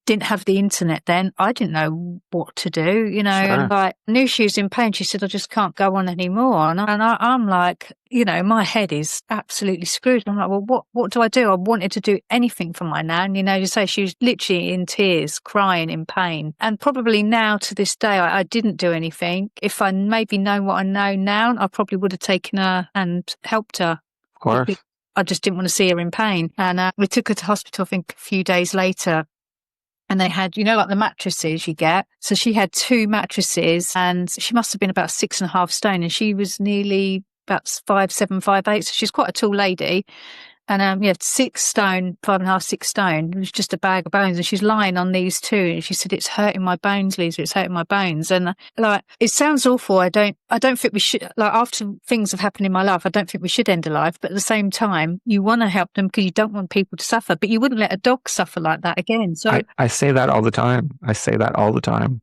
didn't have the internet then. I didn't know what to do, Sure. and I knew she was in pain. She said, I just can't go on anymore. And I'm like, my head is absolutely screwed. I'm like, well, what do I do? I wanted to do anything for my nan. You say she was literally in tears, crying in pain. And probably now to this day, I didn't do anything. If I maybe known what I know now, I probably would have taken her and helped her. Of course. I just didn't want to see her in pain. And we took her to hospital, I think, a few days later. And they had, like the mattresses you get. So she had 2 mattresses, and she must have been about 6.5 stone. And she was nearly about 5'7", 5'8". So she's quite a tall lady. And 6 stone, 5.5, 6 stone. It was just a bag of bones. And she's lying on these 2. And she said, it's hurting my bones, Lisa. It's hurting my bones. And it sounds awful. I don't think we should, after things have happened in my life, I don't think we should end a life. But at the same time, you want to help them because you don't want people to suffer. But you wouldn't let a dog suffer like that again. So I say that all the time.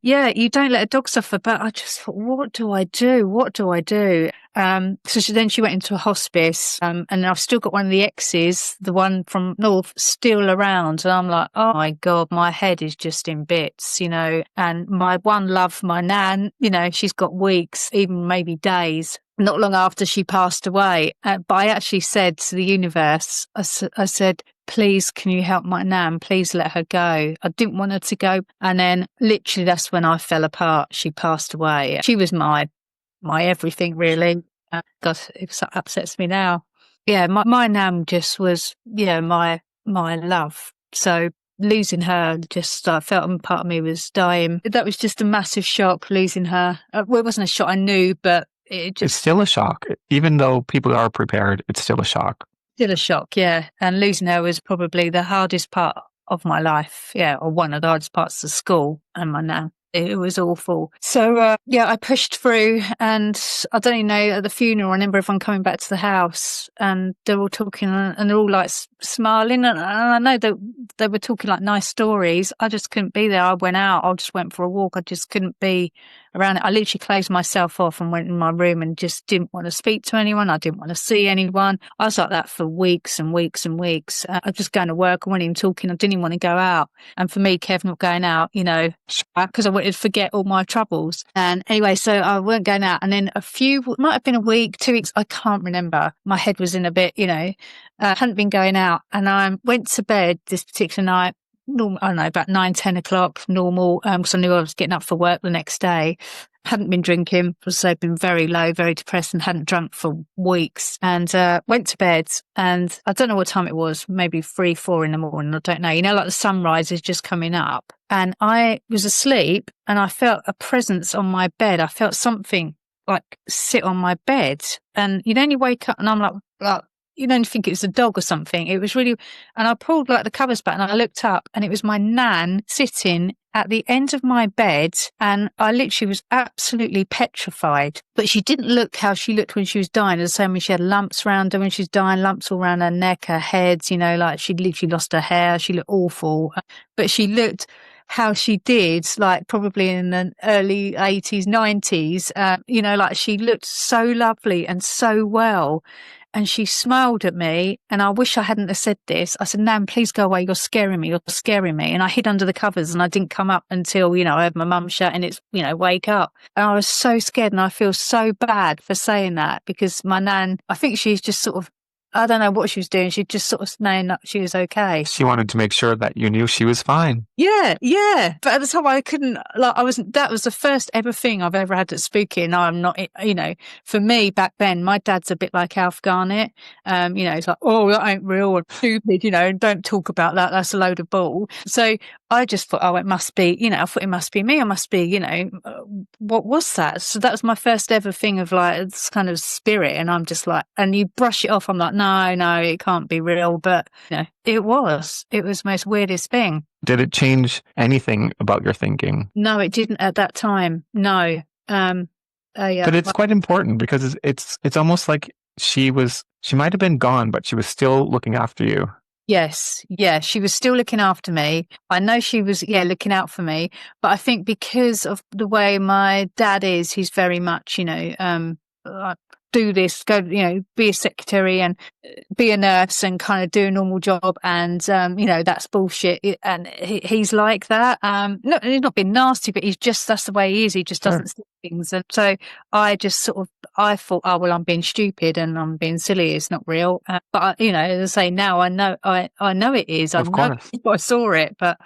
Yeah, you don't let a dog suffer. But I just thought, what do I do? What do I do? So she went into a hospice, and I've still got one of the exes, the one from North, still around. And I'm like, oh my God, my head is just in bits, and my one love, my nan, she's got weeks, even maybe days, not long after she passed away. But I actually said to the universe, I said, please, can you help my nan? Please let her go. I didn't want her to go. And then literally that's when I fell apart. She passed away. She was my everything, really. God, it upsets me now. Yeah, my nan just was, my love. So losing her, just I felt part of me was dying. That was just a massive shock, losing her. Well, it wasn't a shock, I knew, but it's still a shock. Even though people are prepared, it's still a shock. Still a shock, yeah. And losing her was probably the hardest part of my life, or one of the hardest parts of school and my nan. It was awful. So, I pushed through, and I don't even know, at the funeral, I remember everyone coming back to the house, and they're all talking, and they're all like smiling, and I know that they were talking like nice stories. I just couldn't be there. I went out. I just went for a walk. I just couldn't be around it. I literally closed myself off and went in my room and just didn't want to speak to anyone. I didn't want to see anyone. I was like that for weeks and weeks and weeks. I was just going to work. I wasn't even talking. I didn't even want to go out. And for me, Kev, not going out, because I wanted to forget all my troubles. And anyway, so I weren't going out. And then might have been a week, 2 weeks, I can't remember. My head was in a bit, hadn't been going out. And I went to bed this particular night, normal, I don't know, about 9, 10 o'clock, normal, because I knew I was getting up for work the next day. Hadn't been drinking, so I'd been very low, very depressed, and hadn't drunk for weeks. And went to bed, and I don't know what time it was, maybe 3, 4 in the morning, I don't know. Like the sunrise is just coming up. And I was asleep, and I felt a presence on my bed. I felt something like sit on my bed, and you'd only wake up, and I'm like, you don't think it was a dog or something. It was really, and I pulled like the covers back, and I looked up, and it was my nan sitting at the end of my bed, and I literally was absolutely petrified. But she didn't look how she looked when she was dying. The same when she had lumps around her when she was dying, lumps all around her neck, her head, like she'd literally lost her hair. She looked awful. But she looked how she did, like probably in the early 80s, 90s, like she looked so lovely and so well. And she smiled at me, and I wish I hadn't have said this. I said, Nan, please go away. You're scaring me. And I hid under the covers, and I didn't come up until, I heard my mum shouting, it's, wake up. And I was so scared, and I feel so bad for saying that, because my nan, I think she's just sort of, I don't know what she was doing. She just sort of saying that she was okay. She wanted to make sure that you knew she was fine. Yeah. But at the time I couldn't, that was the first ever thing I've ever had that's spooky. And I'm not, for me back then, my dad's a bit like Alf Garnett. It's like, oh, that ain't real or stupid, don't talk about that. That's a load of bull. So I just thought, oh, it must be, I thought it must be me. I must be, what was that? So that was my first ever thing of like this kind of spirit. And I'm just like, and you brush it off. I'm like, no, no, it can't be real. But it was the most weirdest thing. Did it change anything about your thinking? No, it didn't at that time. No. But it's quite important because it's almost like she might have been gone, but she was still looking after you. Yes. Yeah. She was still looking after me. I know she was, looking out for me. But I think because of the way my dad is, he's very much, do this, go, be a secretary and be a nurse and kind of do a normal job. And, that's bullshit. And he's like that. No, he's not being nasty, but that's the way he is. He just doesn't see things. And so I just I thought, oh, well, I'm being stupid and I'm being silly. It's not real. But, as I say, now I know it is. Of course. I saw it. But,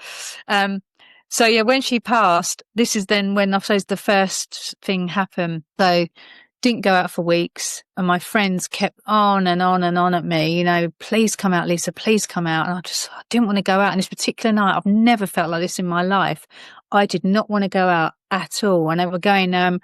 so when she passed, this is then when I suppose the first thing happened. So didn't go out for weeks, and my friends kept on and on and on at me, please come out, Lisa, please come out. And I didn't want to go out. And this particular night, I've never felt like this in my life. I did not want to go out at all. And they were going down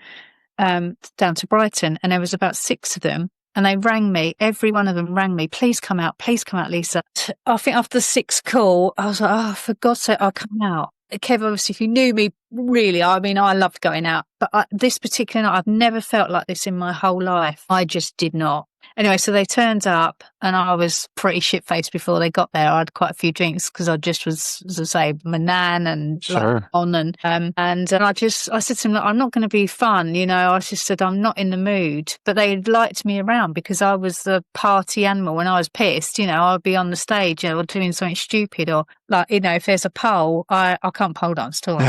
to Brighton, and there was about 6 of them. And they rang me. Every one of them rang me. Please come out, Lisa. I think after the 6th call, I was like, oh, for God's sake, I'll come out. Kev, obviously, if you knew me, really, I loved going out. But this particular night, I've never felt like this in my whole life. I just did not. Anyway, so they turned up, and I was pretty shit-faced before they got there. I had quite a few drinks because I just was, as I say, my nan and on and I said to them, I'm not going to be fun, I just said I'm not in the mood. But they liked me around because I was the party animal. When I was pissed, I'd be on the stage or doing something stupid, or like, if there's a pole, I can't pole dance at all.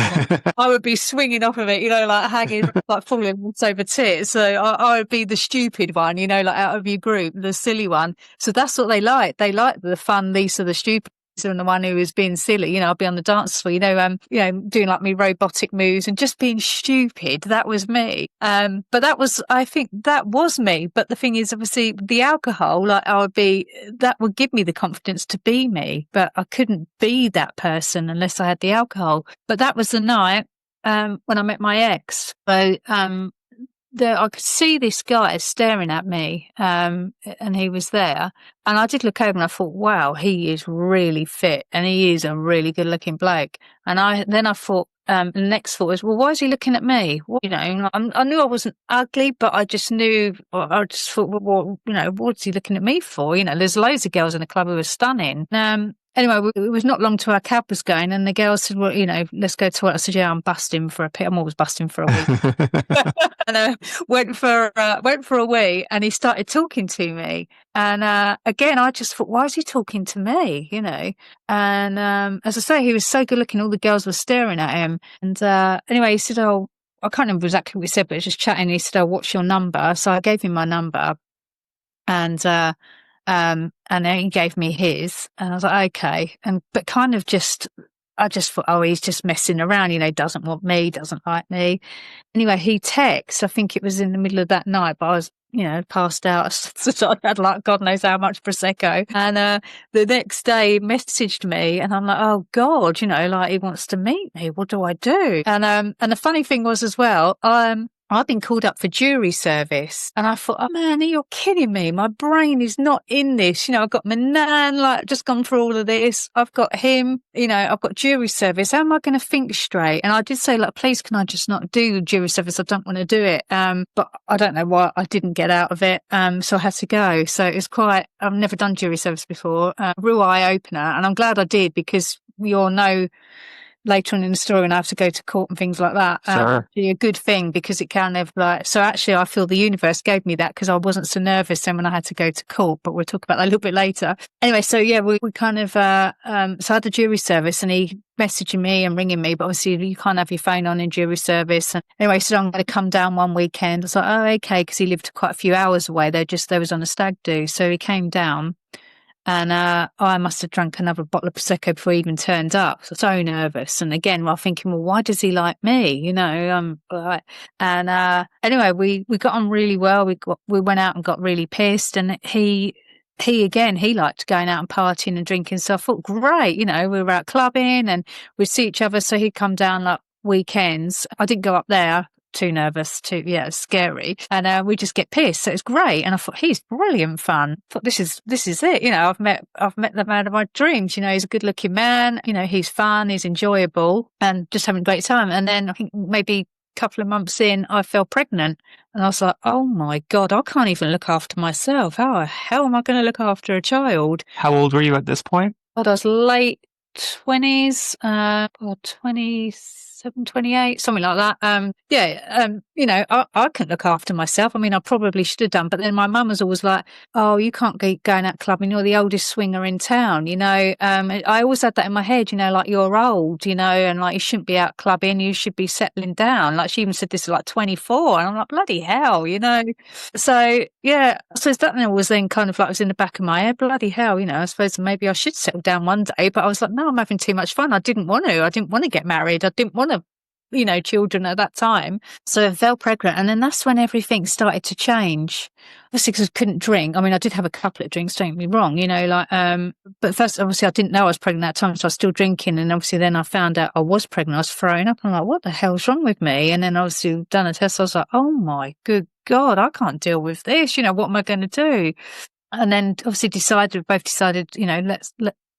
I would be swinging off of it, like hanging, like falling over tits. So I would be the stupid one, like out of your group, the silly one. So that's what they like. They like the fun, Lisa, the stupid, and the one who was being silly. I'd be on the dance floor, doing like me robotic moves and just being stupid. That was me. But I think that was me. But the thing is, obviously, the alcohol, like that would give me the confidence to be me. But I couldn't be that person unless I had the alcohol. But that was the night when I met my ex. So I could see this guy staring at me, and he was there. And I did look over and I thought, wow, he is really fit and he is a really good looking bloke. And I thought, the next thought was, well, why is he looking at me? Well, I knew I wasn't ugly, but I just thought, well, what's he looking at me for? There's loads of girls in the club who were stunning. Anyway, it was not long till our cab was going, and the girl said, well, let's go to work. I said, yeah, I'm busting for a pit. I'm always busting for a wee. And went for a wee, and he started talking to me. And again, I just thought, why is he talking to me? And as I say, he was so good looking. All the girls were staring at him. And anyway, he said, oh, I can't remember exactly what he said, but it was just chatting. He said, oh, what's your number? So I gave him my number. And then he gave me his, and I was like, okay. But kind of I just thought, oh, he's just messing around, doesn't want me, doesn't like me. Anyway, he texts, I think it was in the middle of that night, but I was, passed out. So I had like God knows how much Prosecco. And the next day he messaged me, and I'm like, oh God, like he wants to meet me. What do I do? And the funny thing was as well, I've been called up for jury service, and I thought, oh man, you're kidding me. My brain is not in this. I've got my nan, like just gone through all of this. I've got him, I've got jury service. How am I going to think straight? And I did say, like, please, can I just not do jury service? I don't want to do it. But I don't know why I didn't get out of it. So I had to go. So it's I've never done jury service before. Real eye opener. And I'm glad I did, because we all know later on in the story when I have to go to court and things like that. Sure. A good thing, because it kind of so actually I feel the universe gave me that, because I wasn't so nervous then when I had to go to court, but we'll talk about that a little bit later. Anyway, so yeah, we kind of, so I had the jury service, and he messaging me and ringing me, but obviously you can't have your phone on in jury service. And anyway, he said, I'm going to come down one weekend. I was like, oh, okay, because he lived quite a few hours away. They was on a stag do. So he came down. And I must have drunk another bottle of Prosecco before he even turned up. So nervous. And again, I'm thinking, well, why does he like me? And anyway, we got on really well. We went out and got really pissed. And he liked going out and partying and drinking. So I thought, great, we were out clubbing and we'd see each other. So he'd come down like weekends. I didn't go up there too nervous, scary. And we just get pissed. So it's great. And I thought, he's brilliant fun. I thought, this is it. I've met the man of my dreams. He's a good looking man. He's fun, he's enjoyable, and just having a great time. And then I think maybe couple of months in, I fell pregnant, and I was like, oh my God, I can't even look after myself. How the hell am I going to look after a child? How old were you at this point? God, I was late 20s, 27, 28, something like that. I couldn't look after myself. I mean, I probably should have done, but then my mum was always like, oh, you can't keep going out clubbing. You're the oldest swinger in town, I always had that in my head, like, you're old, and like, you shouldn't be out clubbing. You should be settling down. Like, she even said this at like 24, and I'm like, bloody hell, So, yeah, so that was then kind of like, was in the back of my head, bloody hell, I suppose maybe I should settle down one day, but I was like, no, I'm having too much fun. I didn't want to get married. I didn't want to, children at that time. So I fell pregnant, and then that's when everything started to change. Obviously, because I couldn't drink. I mean, I did have a couple of drinks, don't get me wrong, but first, obviously, I didn't know I was pregnant at that time, so I was still drinking. And obviously, then I found out I was pregnant. I was throwing up. I'm like, what the hell's wrong with me? And then obviously, done a test. I was like, oh my good God, I can't deal with this. What am I going to do? And then obviously both decided,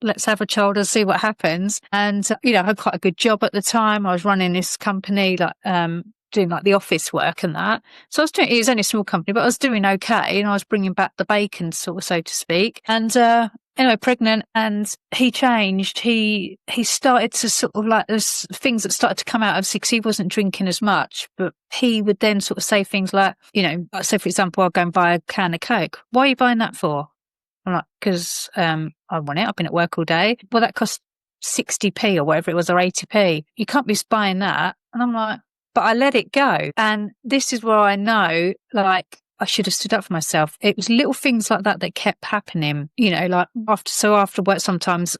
let's have a child and see what happens. And, I had quite a good job at the time. I was running this company, doing like the office work and that. So it was only a small company, but I was doing okay. And I was bringing back the bacon, so to speak. And, anyway, pregnant, and he changed. He started to sort of like, there's things that started to come out of 6. He wasn't drinking as much, but he would then sort of say things like, say, for example, I'll go and buy a can of Coke. Why are you buying that for? I'm like, because I want it. I've been at work all day. Well, that cost 60p or whatever it was, or 80p. You can't be buying that. And I'm like, but I let it go. And this is where I know, like, I should have stood up for myself. It was little things like that kept happening, like after work sometimes,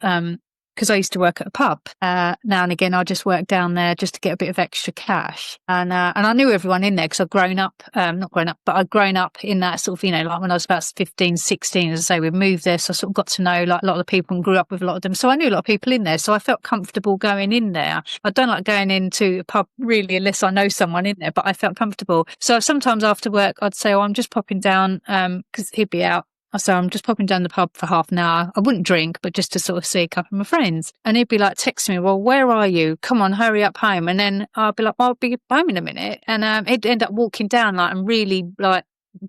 because I used to work at a pub. Now and again, I just worked down there just to get a bit of extra cash. And I knew everyone in there because I'd grown up, not grown up, but I'd grown up in that sort of, like when I was about 15, 16, as I say, we moved there. So I sort of got to know like a lot of the people and grew up with a lot of them. So I knew a lot of people in there. So I felt comfortable going in there. I don't like going into a pub really unless I know someone in there, but I felt comfortable. So sometimes after work, I'd say, oh, I'm just popping down, because he'd be out. So I'm just popping down the pub for half an hour. I wouldn't drink, but just to sort of see a couple of my friends. And he'd be like texting me, well, where are you? Come on, hurry up home. And then I'd be like, well, I'll be home in a minute. And he'd end up walking down like and really like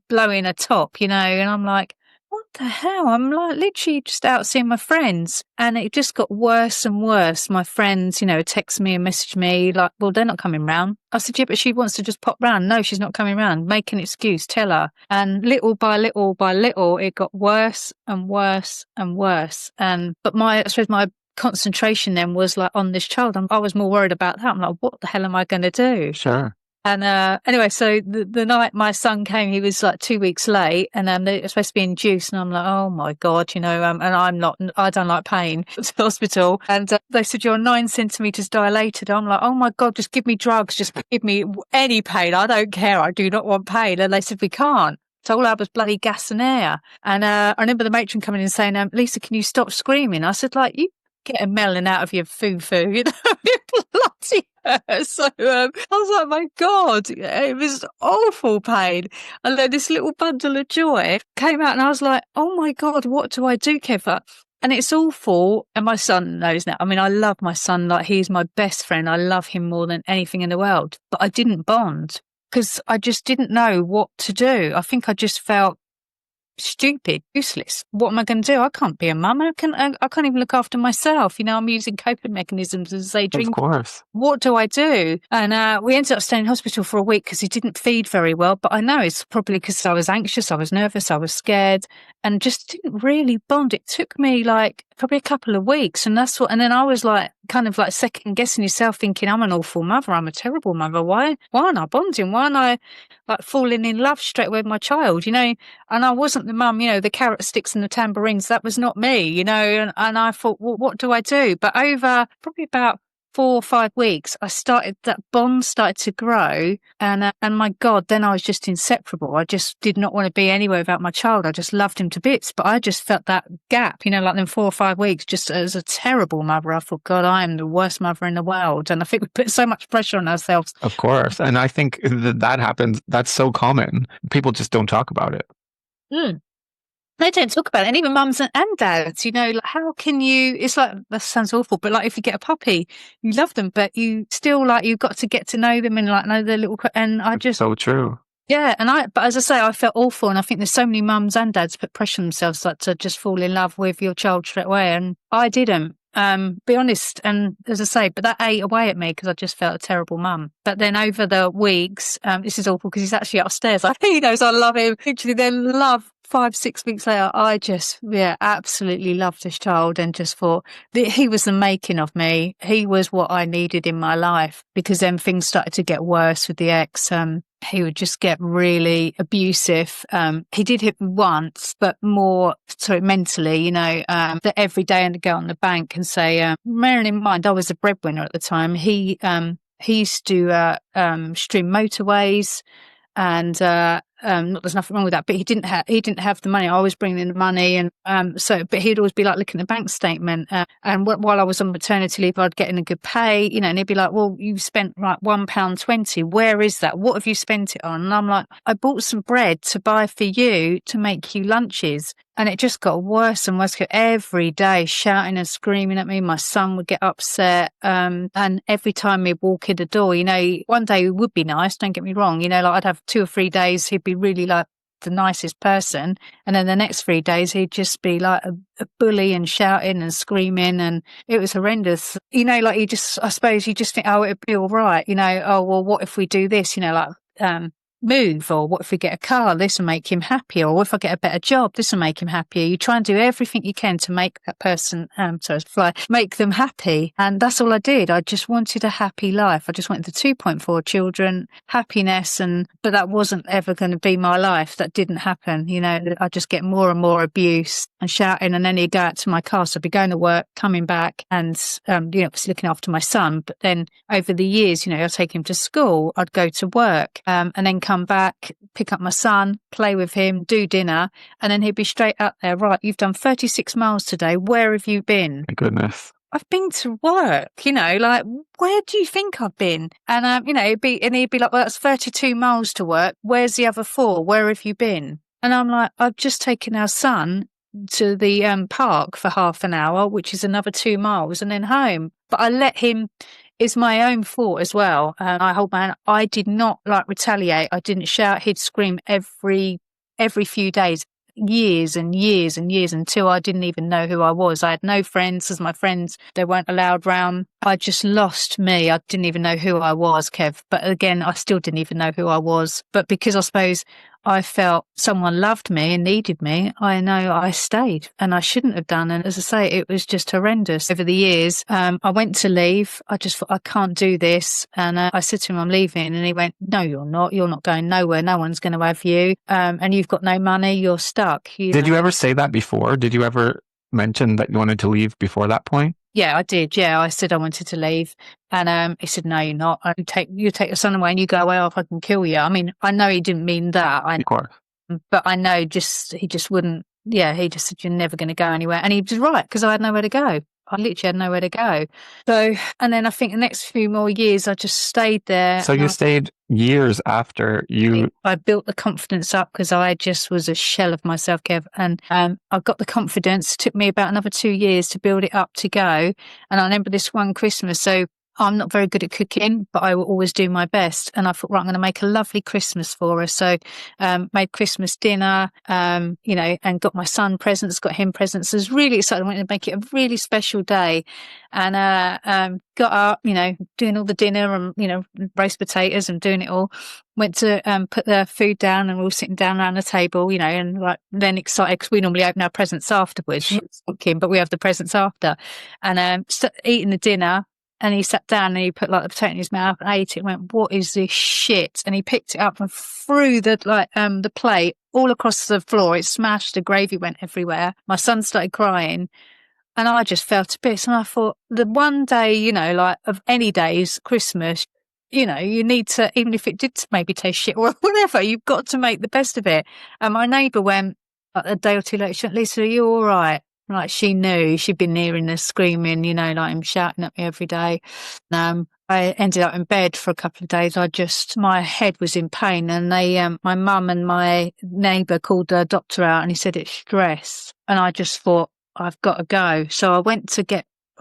blowing a top, and I'm like, what the hell? I'm like literally just out seeing my friends. And it just got worse and worse. My friends, text me and message me like, well, they're not coming round. I said, yeah, but she wants to just pop round. No, she's not coming round. Make an excuse, tell her. And little by little by little, it got worse and worse and worse. But I suppose my concentration then was like on this child. I was more worried about that. I'm like, what the hell am I going to do? Sure. And anyway, so the night my son came, he was like 2 weeks late, and they were supposed to be induced, and I'm like, oh my God, and I don't like pain to the hospital. And they said, you're 9 centimetres dilated. I'm like, oh my God, just give me drugs, just give me any pain. I don't care. I do not want pain. And they said, we can't. So all I had was bloody gas and air. And I remember the matron coming in and saying, Lisa, can you stop screaming? I said, like, you get a melon out of your foo-foo, bloody hurt. So I was like, my God, it was awful pain. And then this little bundle of joy came out, and I was like, oh my God, what do I do, Kevjet? And it's awful. And my son knows now. I mean, I love my son. Like, he's my best friend. I love him more than anything in the world. But I didn't bond because I just didn't know what to do. I think I just felt stupid, useless. What am I going to do? I can't be a mum. I can't even look after myself. I'm using coping mechanisms as they drink. Of course. What do I do? And we ended up staying in hospital for a week because he didn't feed very well. But I know it's probably because I was anxious, I was nervous, I was scared, and just didn't really bond. It took me like probably a couple of weeks, and and then I was like kind of like second guessing yourself, thinking I'm an awful mother, I'm a terrible mother. Why aren't I bonding? Why aren't I like falling in love straight away with my child? And I wasn't the mum, the carrot sticks and the tambourines. That was not me, and I thought, well, what do I do? But over probably about 4 or 5 weeks, that bond started to grow, and my God, then I was just inseparable. I just did not want to be anywhere without my child. I just loved him to bits, but I just felt that gap, like them 4 or 5 weeks, just as a terrible mother. I thought, God, I am the worst mother in the world, and I think we put so much pressure on ourselves. Of course, and I think that happens. That's so common. People just don't talk about it. They don't talk about it. And even mums and dads, like, how can you, it's like, that sounds awful, but like if you get a puppy, you love them, but you still you've got to get to know them and like know their little, and I just. So true. Yeah. But as I say, I felt awful. And I think there's so many mums and dads put pressure on themselves to just fall in love with your child straight away. And I didn't. Be honest, and as I say, but that ate away at me because I just felt a terrible mum. But then over the weeks, this is awful because he's actually upstairs. He knows I love him. Literally, then 5, 6 weeks later, I just, absolutely loved this child and just thought that he was the making of me. He was what I needed in my life, because then things started to get worse with the ex. He would just get really abusive. He did hit me once, but more mentally, that every day I'd go on the bank and say, bearing in mind I was a breadwinner at the time, he used to stream motorways, and there's nothing wrong with that, but he didn't have the money. I was bringing in the money, and but he'd always be like looking at the bank statement, and while I was on maternity leave, I'd get in a good pay, and he'd be like, well, you've spent like £1.20, where is that, what have you spent it on? And I'm like, I bought some bread to buy for you to make you lunches. And it just got worse and worse. Every day shouting and screaming at me. My son would get upset. And every time he'd walk in the door, one day he would be nice, don't get me wrong. Like I'd have 2 or 3 days, he'd be really like the nicest person. And then the next 3 days, he'd just be like a bully and shouting and screaming. And it was horrendous. I suppose you just think, oh, it'd be all right. Oh, well, what if we do this? Move, or what if we get a car, this will make him happier, or if I get a better job, this will make him happier. You try and do everything you can to make that person make them happy, and that's all I did. I just wanted a happy life. I just wanted the 2.4 children, happiness, but that wasn't ever going to be my life. That didn't happen. I just get more and more abuse and shouting, and then he'd go out to my car, so I'd be going to work, coming back, and obviously looking after my son. But then over the years, I'd take him to school, I'd go to work, and then come back, pick up my son, play with him, do dinner, and then he'd be straight up there. Right, you've done 36 miles today. Where have you been? My goodness. I've been to work, like, where do you think I've been? And, he'd be like, well, that's 32 miles to work. Where's the other 4? Where have you been? And I'm like, I've just taken our son to the park for half an hour, which is another 2 miles, and then home. But I let him. It's my own fault as well. I hold my hand. I did not retaliate. I didn't shout. He'd scream every few days, years and years and years, until I didn't even know who I was. I had no friends, as my friends, they weren't allowed round. I just lost me. I didn't even know who I was, Kev. But again, I still didn't even know who I was. But because I suppose I felt someone loved me and needed me, I know I stayed, and I shouldn't have done. And as I say, it was just horrendous. Over the years, I went to leave. I just thought, I can't do this. And I said to him, I'm leaving. And he went, no, you're not. You're not going nowhere. No one's going to have you. And you've got no money. You're stuck. Did you ever say that before? Did you ever mention that you wanted to leave before that point? Yeah, I did. Yeah, I said I wanted to leave. And he said, no, you're not. You take your son away and you go away, or if I can kill you. I mean, I know he didn't mean that. Of course. But I know he just wouldn't. Yeah, he just said, you're never going to go anywhere. And he was right, because I had nowhere to go. I literally had nowhere to go. So, and then I think the next few more years, I just stayed there. So you stayed years after you... I built the confidence up, because I just was a shell of myself, Kev. And I got the confidence. It took me about another 2 years to build it up to go. And I remember this one Christmas. So I'm not very good at cooking, but I will always do my best. And I thought, right, I'm going to make a lovely Christmas for us. So made Christmas dinner, and got my son presents, got him presents. I was really excited. I wanted to make it a really special day. And got up, doing all the dinner and, roast potatoes and doing it all. Went to put the food down, and we were all sitting down around the table, and then excited, because we normally open our presents afterwards, but we have the presents after. And eating the dinner. And he sat down and he put the potato in his mouth and ate it and went, what is this shit? And he picked it up and threw the plate all across the floor. It smashed, the gravy went everywhere. My son started crying. And I just fell to bits. And I thought, the one day, you know, like of any days, Christmas, you know, you need to, even if it did maybe taste shit or whatever, you've got to make the best of it. And my neighbour went a day or two later, she went, Lisa, are you all right? Like, she knew, she'd been hearing us screaming, you know, like him shouting at me every day. I ended up in bed for a couple of days. My head was in pain, and my mum and my neighbour called a doctor out, and he said it's stress. And I just thought, I've got to go. So I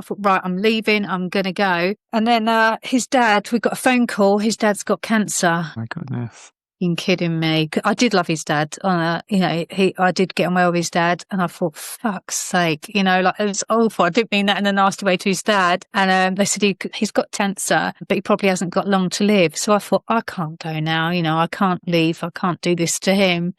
thought, right, I'm leaving, I'm going to go. And then his dad, we got a phone call. His dad's got cancer. My goodness. You're kidding me. I did love his dad. You know, I did get on well with his dad, and I thought, fuck's sake, you know, like, it was awful. I didn't mean that in a nasty way to his dad. And they said he's got cancer, but he probably hasn't got long to live. So I thought, I can't go now. You know, I can't leave. I can't do this to him,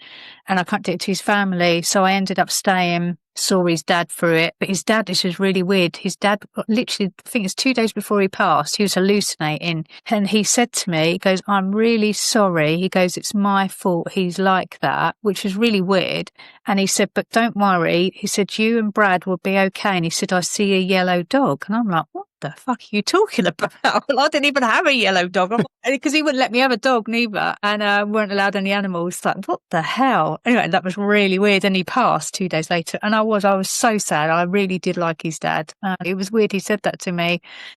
and I can't do it to his family. So I ended up staying. Saw his dad through it, but his dad, this was really weird. His dad, literally, I think it's 2 days before he passed, he was hallucinating, and he said to me, he goes, I'm really sorry. He goes, it's my fault he's like that, which was really weird. And he said, but don't worry. He said, you and Brad will be okay. And he said, I see a yellow dog. And I'm like, what the fuck are you talking about? Well, I didn't even have a yellow dog, because he wouldn't let me have a dog neither, and weren't allowed any animals. Like, what the hell? Anyway, that was really weird. And he passed 2 days later, and I was so sad. I really did like his dad. It was weird he said that to me.